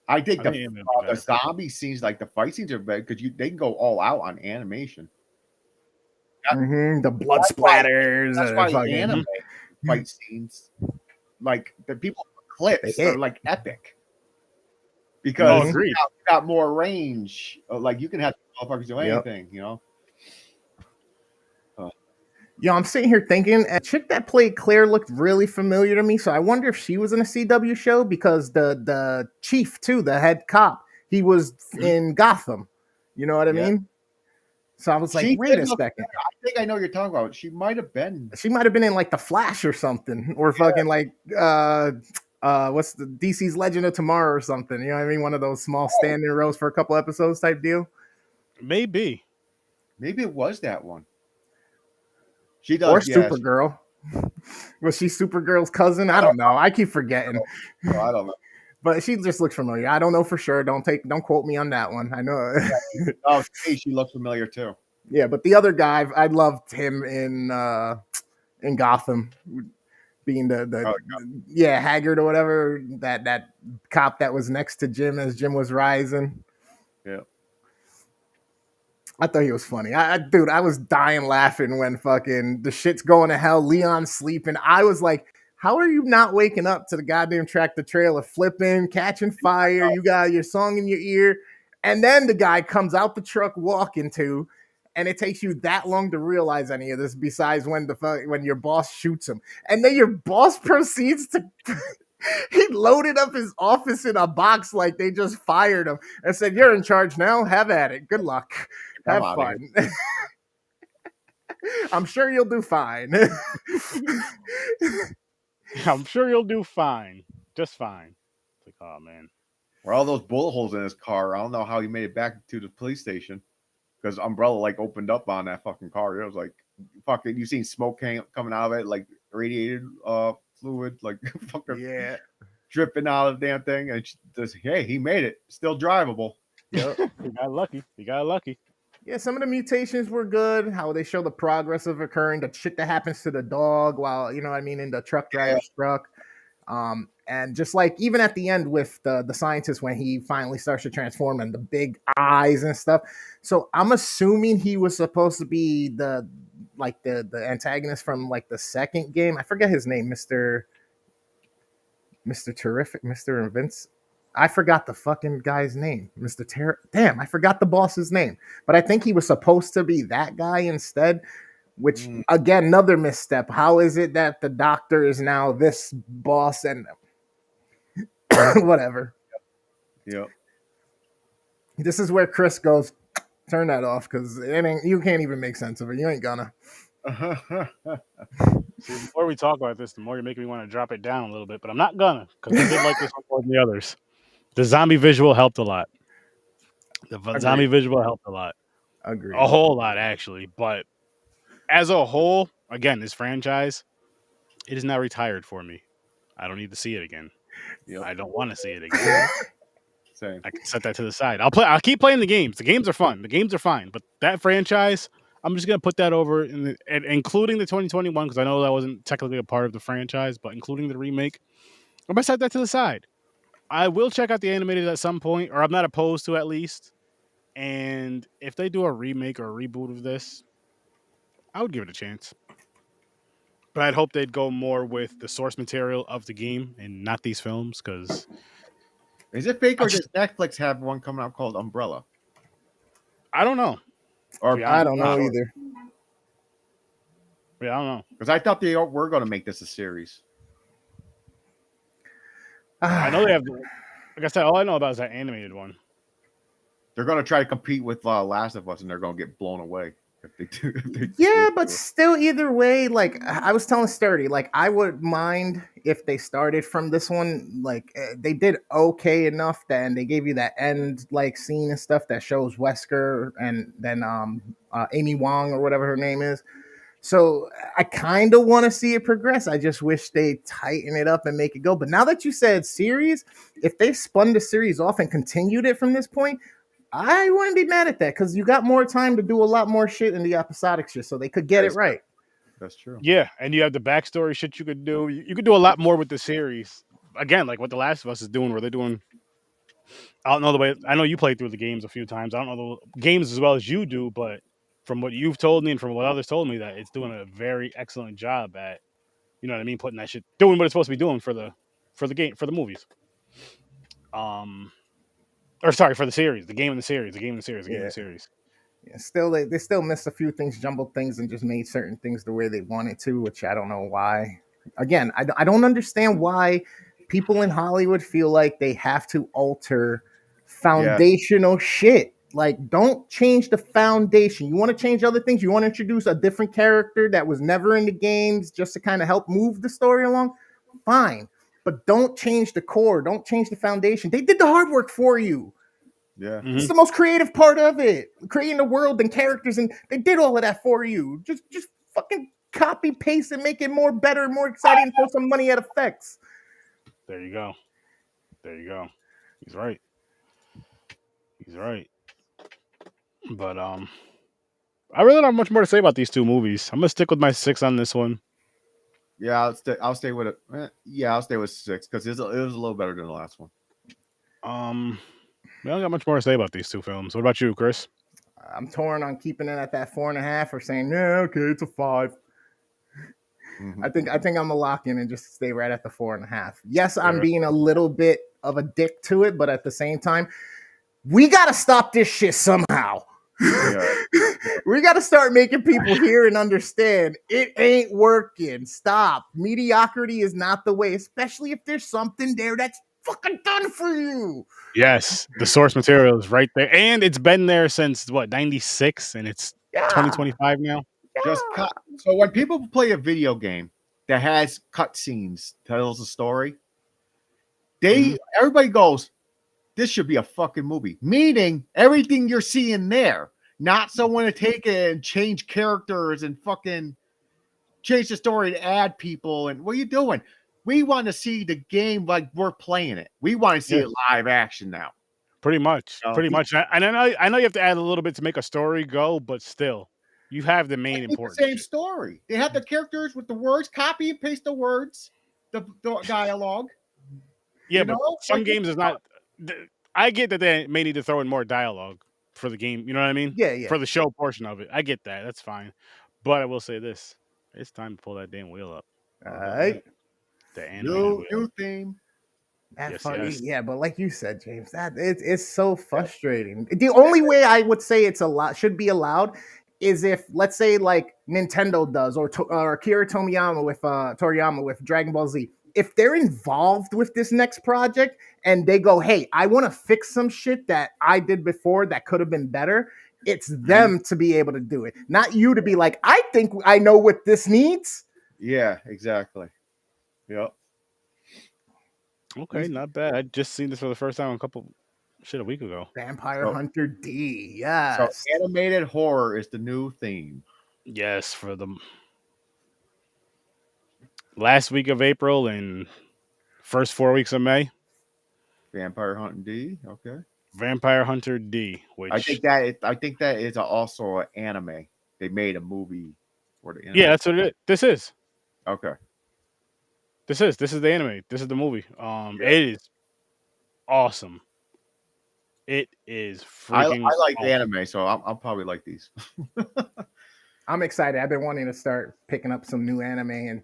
I think I the think the animated would be the better. zombie scenes, like the fight scenes, are better because they can go all out on animation. The blood That's why splatters. that's why Fucking. anime fight scenes, like the people They clips, are hit. like epic Oh, because Mhm. you agreed. got more range. Like you can have motherfuckers do Yep. anything, you know. Yo, I'm sitting here thinking, a chick that played Claire looked really familiar to me. So I wonder if she was in a CW show because the chief too, the head cop, he was in Gotham. You know what I Yeah, mean? So I was like, she wait did a look. second. I think I know what you're talking about. She might have been. She might have been in like the Flash or something, or fucking like what's the DC's Legend of Tomorrow or something. You know what I mean? One of those small standing roles for a couple episodes type deal. Maybe. Maybe it was that one. She Or does. Yeah. Supergirl. Was she Supergirl's cousin? I don't know. I keep forgetting. I don't know. But she just looks familiar. I don't know for sure. Don't quote me on that one. I know. Oh, hey, she looked familiar too. Yeah, but the other guy, I loved him in Gotham, being the yeah, Haggard or whatever, that cop that was next to Jim as Jim was rising. Yeah. I thought he was funny. Dude, I was dying laughing when fucking the shit's going to hell. Leon's sleeping. I was like, how are you not waking up to the goddamn tractor trailer flipping, catching fire? You got your song in your ear. And then the guy comes out the truck walking to, and it takes you that long to realize any of this besides when your boss shoots him. And then your boss proceeds to he loaded up his office in a box like they just fired him and said, "You're in charge now. Have at it. Good luck. Have fun." I'm sure you'll do fine. I'm sure you'll do fine. Just fine. It's like, oh man. Were all those bullet holes in his car? I don't know how he made it back to the police station because Umbrella like opened up on that fucking car. It was like fucking. You seen smoke coming out of it, like radiated fluid, like fucking Yeah. dripping out of the damn thing. And just, hey, he made it. Still drivable. Yep. He got lucky. He got lucky. Yeah, some of the mutations were good. How they show the progress of occurring, the shit that happens to the dog while, you know what I mean, in the truck driver's truck. And just like even at the end with the scientist when he finally starts to transform and the big eyes and stuff. So I'm assuming he was supposed to be the antagonist from like the second game. I forget his name, Mr. Terrific, Mr. Vince. I forgot the fucking guy's name, Mr. Damn, I forgot the boss's name. But I think he was supposed to be that guy instead, which again, another misstep. How is it that the doctor is now this boss and whatever? Yep. This is where Chris goes, turn that off because you can't even make sense of it. You ain't gonna. See, the more we talk about this, the more you're making me want to drop it down a little bit, but I'm not gonna because I did like this one more than the others. The zombie visual helped a lot. Zombie visual helped a lot. Agreed. A whole lot, actually. But as a whole, again, this franchise, it is now retired for me. I don't need to see it again. Yep. I don't want to see it again. Same. I can set that to the side. I'll keep playing the games. The games are fun. The games are fine. But that franchise, I'm just gonna put that over, including the 2021, because I know that wasn't technically a part of the franchise, but including the remake, I'm gonna set that to the side. I will check out the animated at some point, or I'm not opposed to at least. And if they do a remake or a reboot of this, I would give it a chance. But I'd hope they'd go more with the source material of the game and not these films, because Is it fake or does Netflix have one coming out called Umbrella? I don't know. Or Yeah, I don't know either. Yeah, I don't know. Because I thought they were going to make this a series. I know they have. Like I said, all I know about is that animated one. They're gonna try to compete with Last of Us, and they're gonna get blown away if they do. Yeah, but still, either way, like I was telling Sturdy, like I would mind if they started from this one. Like they did okay enough that, and they gave you that end like scene and stuff that shows Wesker and then Amy Wong or whatever her name is. So I kind of want to see it progress. I just wish they tighten it up and make it go. But now that you said series, if they spun the series off and continued it from this point, I wouldn't be mad at that because you got more time to do a lot more shit in the episodic shit, so they could get it right. That's true. Yeah, and you have the backstory shit you could do. You could do a lot more with the series. Again, like what The Last of Us is doing, where they're doing. I don't know the way. I know you played through the games a few times. I don't know the games as well as you do, but from what you've told me and from what others told me, that it's doing a very excellent job at, you know what I mean, putting that shit, doing what it's supposed to be doing for the game, for the movies. Or sorry, for the series, the game in the series, the game in the series, the game in the series. Yeah, still, they still missed a few things, jumbled things, and just made certain things the way they wanted to, which I don't know why. Again, I don't understand why people in Hollywood feel like they have to alter foundational shit. Like, don't change the foundation. You want to change other things? You want to introduce a different character that was never in the games just to kind of help move the story along? Fine. But don't change the core. Don't change the foundation. They did the hard work for you. Yeah. It's the most creative part of it. Creating the world and characters, and they did all of that for you. Just fucking copy, paste, and make it more better, more exciting, and throw some money at effects. There you go. There you go. He's right. He's right. But I really don't have much more to say about these two movies. I'm gonna stick with my 6 on this one. Yeah, I'll stay with it. Yeah, I'll stay with 6 because it was a little better than the last one. I don't got much more to say about these two films. What about you, Chris? I'm torn on keeping it at that 4.5 or saying, yeah, okay, it's a 5. Mm-hmm. I think I'm gonna lock in and just stay right at the 4.5. Yes, I'm being a little bit of a dick to it, but at the same time, we gotta stop this shit somehow. Yeah. We gotta start making people hear and understand it ain't working. Stop. Mediocrity is not the way, especially if there's something there that's fucking done for you. Yes, the source material is right there, and it's been there since what, 96, and it's 2025 now. Just cut. So when people play a video game that has cutscenes, tells a story, everybody goes, "This should be a fucking movie." Meaning everything you're seeing there, not someone to take it and change characters and fucking change the story to add people. And what are you doing? We want to see the game like we're playing it. We want to see it live action now. Pretty much. Pretty much. And I know you have to add a little bit to make a story go, but still, you have the main important. The same story. They have the characters with the words, copy and paste the words, the dialogue. Yeah, but some games is not. I get that they may need to throw in more dialogue for the game. You know what I mean? Yeah. For the show portion of it, I get that. That's fine. But I will say this: it's time to pull that damn wheel up. All right. The new theme. That's funny. Yeah, but like you said, James, that it's so frustrating. The only way I would say should be allowed is if, let's say, like Nintendo does, or Akira Toriyama with Dragon Ball Z. If they're involved with this next project and they go, "Hey, I want to fix some shit that I did before that could have been better," it's them to be able to do it, not you to be like, "I think I know what this needs." Yeah, exactly. Yep. Okay, not bad. I just seen this for the first time a week ago. Vampire Hunter D. Yes. So animated horror is the new theme. Yes, for the last week of April and first 4 weeks of May. Vampire Hunter D. Okay. Vampire Hunter D. Which I think that is also an anime. They made a movie for the anime. Yeah, that's what it is. This is. Okay. This is the anime. This is the movie. It is awesome. It is freaking. I like the anime, so I'll probably like these. I'm excited. I've been wanting to start picking up some new anime and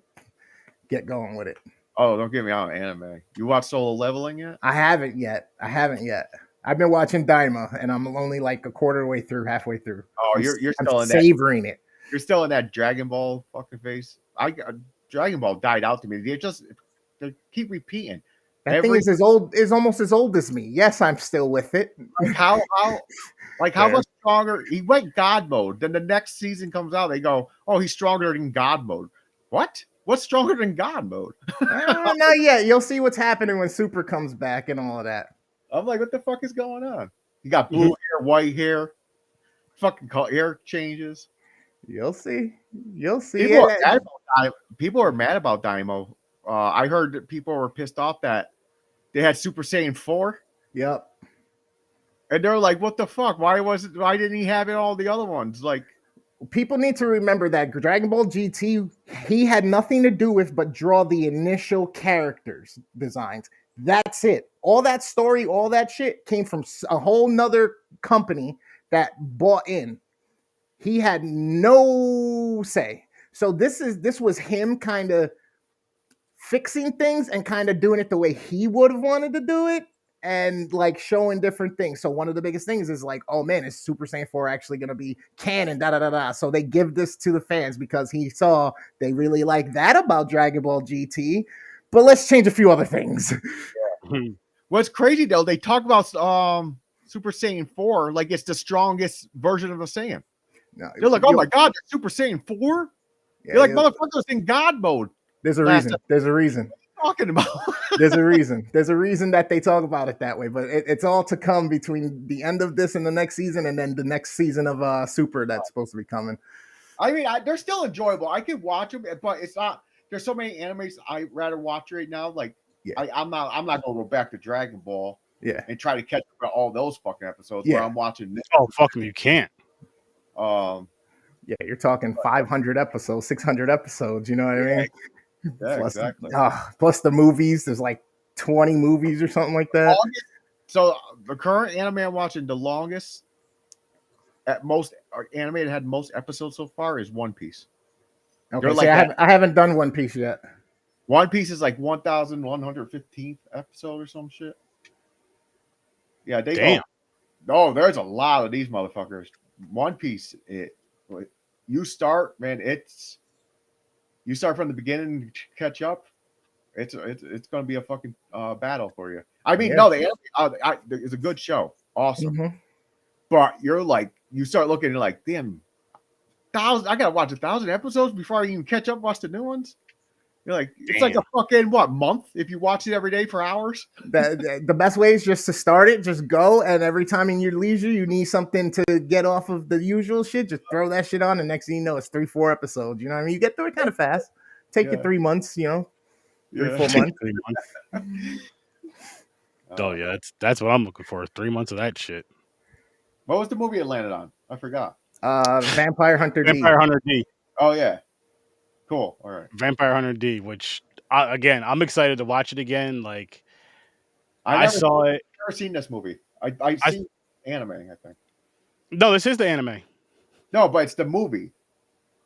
get going with it. Oh, don't get me out of anime. You watch Solo Leveling yet? I haven't yet. I've been watching Daima, and I'm only like halfway through. Oh, you're still in savoring it. You're still in that Dragon Ball fucking phase. Dragon Ball died out to me. They keep repeating. That thing is almost as old as me. Yes, I'm still with it. How much stronger? He went God mode. Then the next season comes out, they go, "Oh, he's stronger than God mode." What? What's stronger than God mode? Not yet. You'll see what's happening when Super comes back and all of that. I'm like, what the fuck is going on? He got blue hair, white hair, fucking hair changes. You'll see. You'll see. People are mad about Daimo. I heard that people were pissed off that they had Super Saiyan 4. Yep. And they're like, what the fuck? Why didn't he have it all the other ones? Like, people need to remember that Dragon Ball GT, he had nothing to do with but draw the initial characters designs. That's it. All that story, all that shit came from a whole nother company that bought in. He had no say. So this was him kind of fixing things and kind of doing it the way he would have wanted to do it, and like showing different things. So one of the biggest things is like, oh man, is Super Saiyan 4 actually going to be canon? Da da da da. So they give this to the fans because he saw they really like that about Dragon Ball GT. But let's change a few other things. Yeah. What's crazy though, they talk about Super Saiyan 4 like it's the strongest version of a Saiyan. No, they're like, oh my god, Super Saiyan 4? Yeah, you're like, motherfuckers in God mode. There's a reason. There's a reason. Talking about there's a reason that they talk about it that way, but it's all to come between the end of this and the next season, and then the next season of Super that's supposed to be coming. I mean, they're still enjoyable. I could watch them, but it's not. There's so many animes I rather watch right now. Like, I'm not gonna go back to Dragon Ball, and try to catch up all those fucking episodes where I'm watching this. Oh, fucking, you can't. Yeah, you're talking 500 episodes, 600 episodes. You know what I mean? Yeah, exactly. Plus the movies, there's like 20 movies or something like that. So the current anime I'm watching, the longest, anime that had most episodes so far is One Piece. Okay, like I haven't done One Piece yet. One Piece is like 1,115th episode or some shit. Yeah, damn. No, there's a lot of these motherfuckers. One Piece, you start from the beginning to catch up. It's going to be a fucking battle for you. I mean, no, it's a good show, awesome. Mm-hmm. But you start looking and like, damn, I gotta watch 1,000 episodes before I even catch up. Watch the new ones. You're like, it's like a fucking month if you watch it every day for hours. The best way is just to start it, just go, and every time in your leisure you need something to get off of the usual shit, just throw that shit on, and next thing you know, it's 3-4 episodes. You know what I mean? You get through it kind of fast. Take you 3 months, 3-4 months. 3 months. Oh yeah, that's what I'm looking for. 3 months of that shit. What was the movie it landed on? I forgot. Vampire Hunter D. Vampire Hunter D. Oh yeah. Cool. All right. Vampire Hunter D, which again, I'm excited to watch it again. Like, I saw it. I've never seen this movie. I've seen anime, I think. No, this is the anime. No, but it's the movie.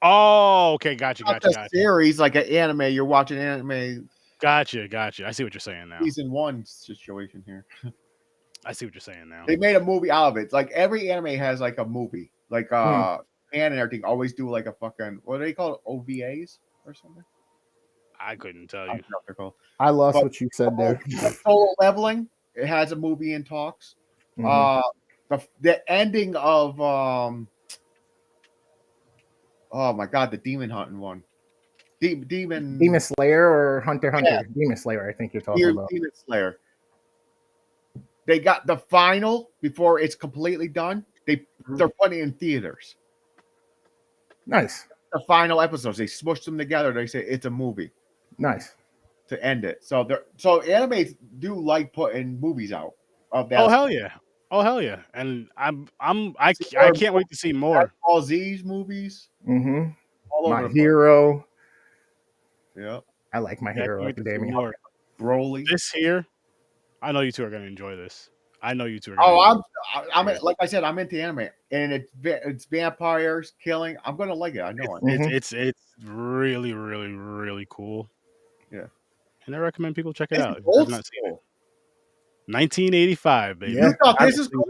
Oh, okay, gotcha. Series like an anime. You're watching anime. Gotcha. I see what you're saying now. Season 1 situation here. I see what you're saying now. They made a movie out of it. Like every anime has like a movie. Like and everything always do like a fucking, what do they call it? OVAs or something? I couldn't tell you. I lost what you said there. Solo Leveling, it has a movie in talks. Mm-hmm. The ending of oh my god, the Demon Hunting one. Demon Slayer or Hunter? Yeah. Demon Slayer, I think you're talking about. Demon Slayer. They got the final before it's completely done. They're putting it in theaters. Nice. The final episodes, they smush them together. They say it's a movie. Nice. To end it. So animes do like putting movies out of that. Oh hell yeah. And I can't wait to see more. All these movies. Mm-hmm. My Hero. Yeah. I like My Hero Academia. Broly. This here, I know you two are going to enjoy this. I'm like I said, I'm into anime, and it's vampires killing. I'm gonna like it. I know it. It's really, really, really cool. Yeah, and I recommend people check it out. Old school. 1985, baby. Yeah, this is cool.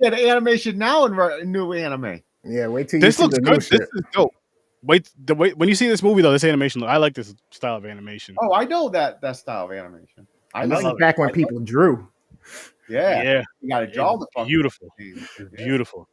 The animation now in new anime. Yeah, wait till this looks good. This is dope. Wait, when you see this movie though, this animation, I like this style of animation. Oh, I know that style of animation. I This is love it. back when I love people drew. Yeah. Yeah, You got to it's draw the fucking beautiful. scene. It's Yeah. beautiful.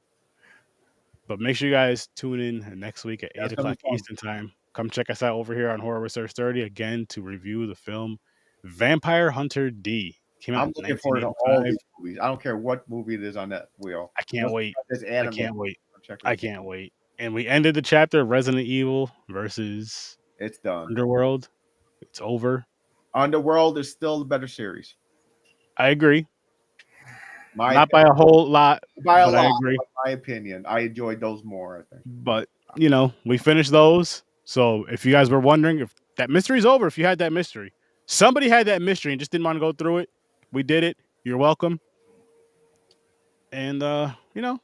But make sure you guys tune in next week at That's 8 gonna be o'clock fun. Eastern time. Come check us out over here on Horror Research 30 again to review the film Vampire Hunter D. Came out I'm in looking forward to all 1985. these movies. I don't care what movie it is on that wheel. I can't wait. This I anime. can't wait. Check it I out. can't wait. And we ended the chapter Resident Evil versus It's done. Underworld. It's over. Underworld is still the better series. I agree. My Not by a whole lot, by a but I lot, agree. in my opinion. I enjoyed those more, I think. But we finished those. So if you guys were wondering if that mystery's over, if you had that mystery, somebody had that mystery and just didn't want to go through it, we did it. You're welcome. And You can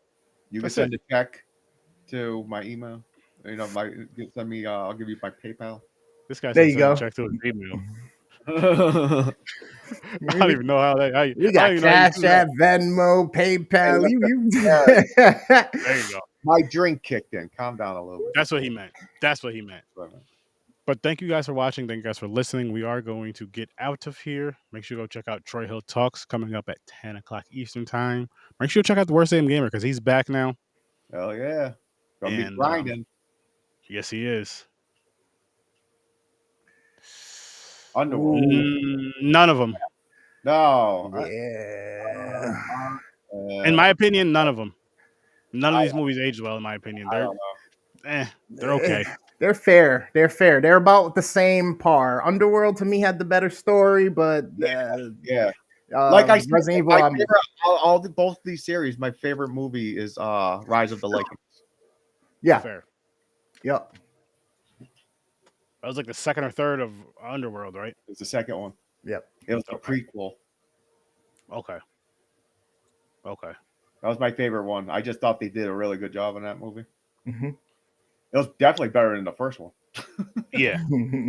that's send it. a check to my email. Send me. I'll give you my PayPal. This guy There said you send go. a check to his email. There I don't even know how that. I You don't got even know how you Cash do that. App, Venmo, PayPal. There you go. My drink kicked in. Calm down a little bit. That's what he meant. That's what he meant. But thank you guys for watching. Thank you guys for listening. We are going to get out of here. Make sure you go check out Troy Hill Talks coming up at 10 o'clock Eastern Time. Make sure you check out the Worst Game Gamer because he's back now. Hell yeah. Gonna be And grinding. yes, he is. Underworld. None of them. No. Yeah. In my opinion, none of them. None of I these movies age well, in my opinion. I They're don't know. they're okay. They're fair. They're fair. They're about the same par. Underworld to me had the better story, but Yeah. Like I said, Resident Evil. my favorite, both these series, my favorite movie is Rise of the Lycans. Yeah. Fair. Yep. That was like the second or third of Underworld, right? It's the second one. Yep. It was a Okay. prequel. Okay. That was my favorite one. I just thought they did a really good job in that movie. Mm-hmm. It was definitely better than the first one. Yeah.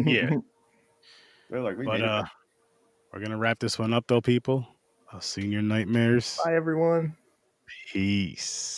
Yeah. They're like, we But made it. we're gonna wrap this one up though, people. I'll see you in your nightmares. Bye, everyone. Peace.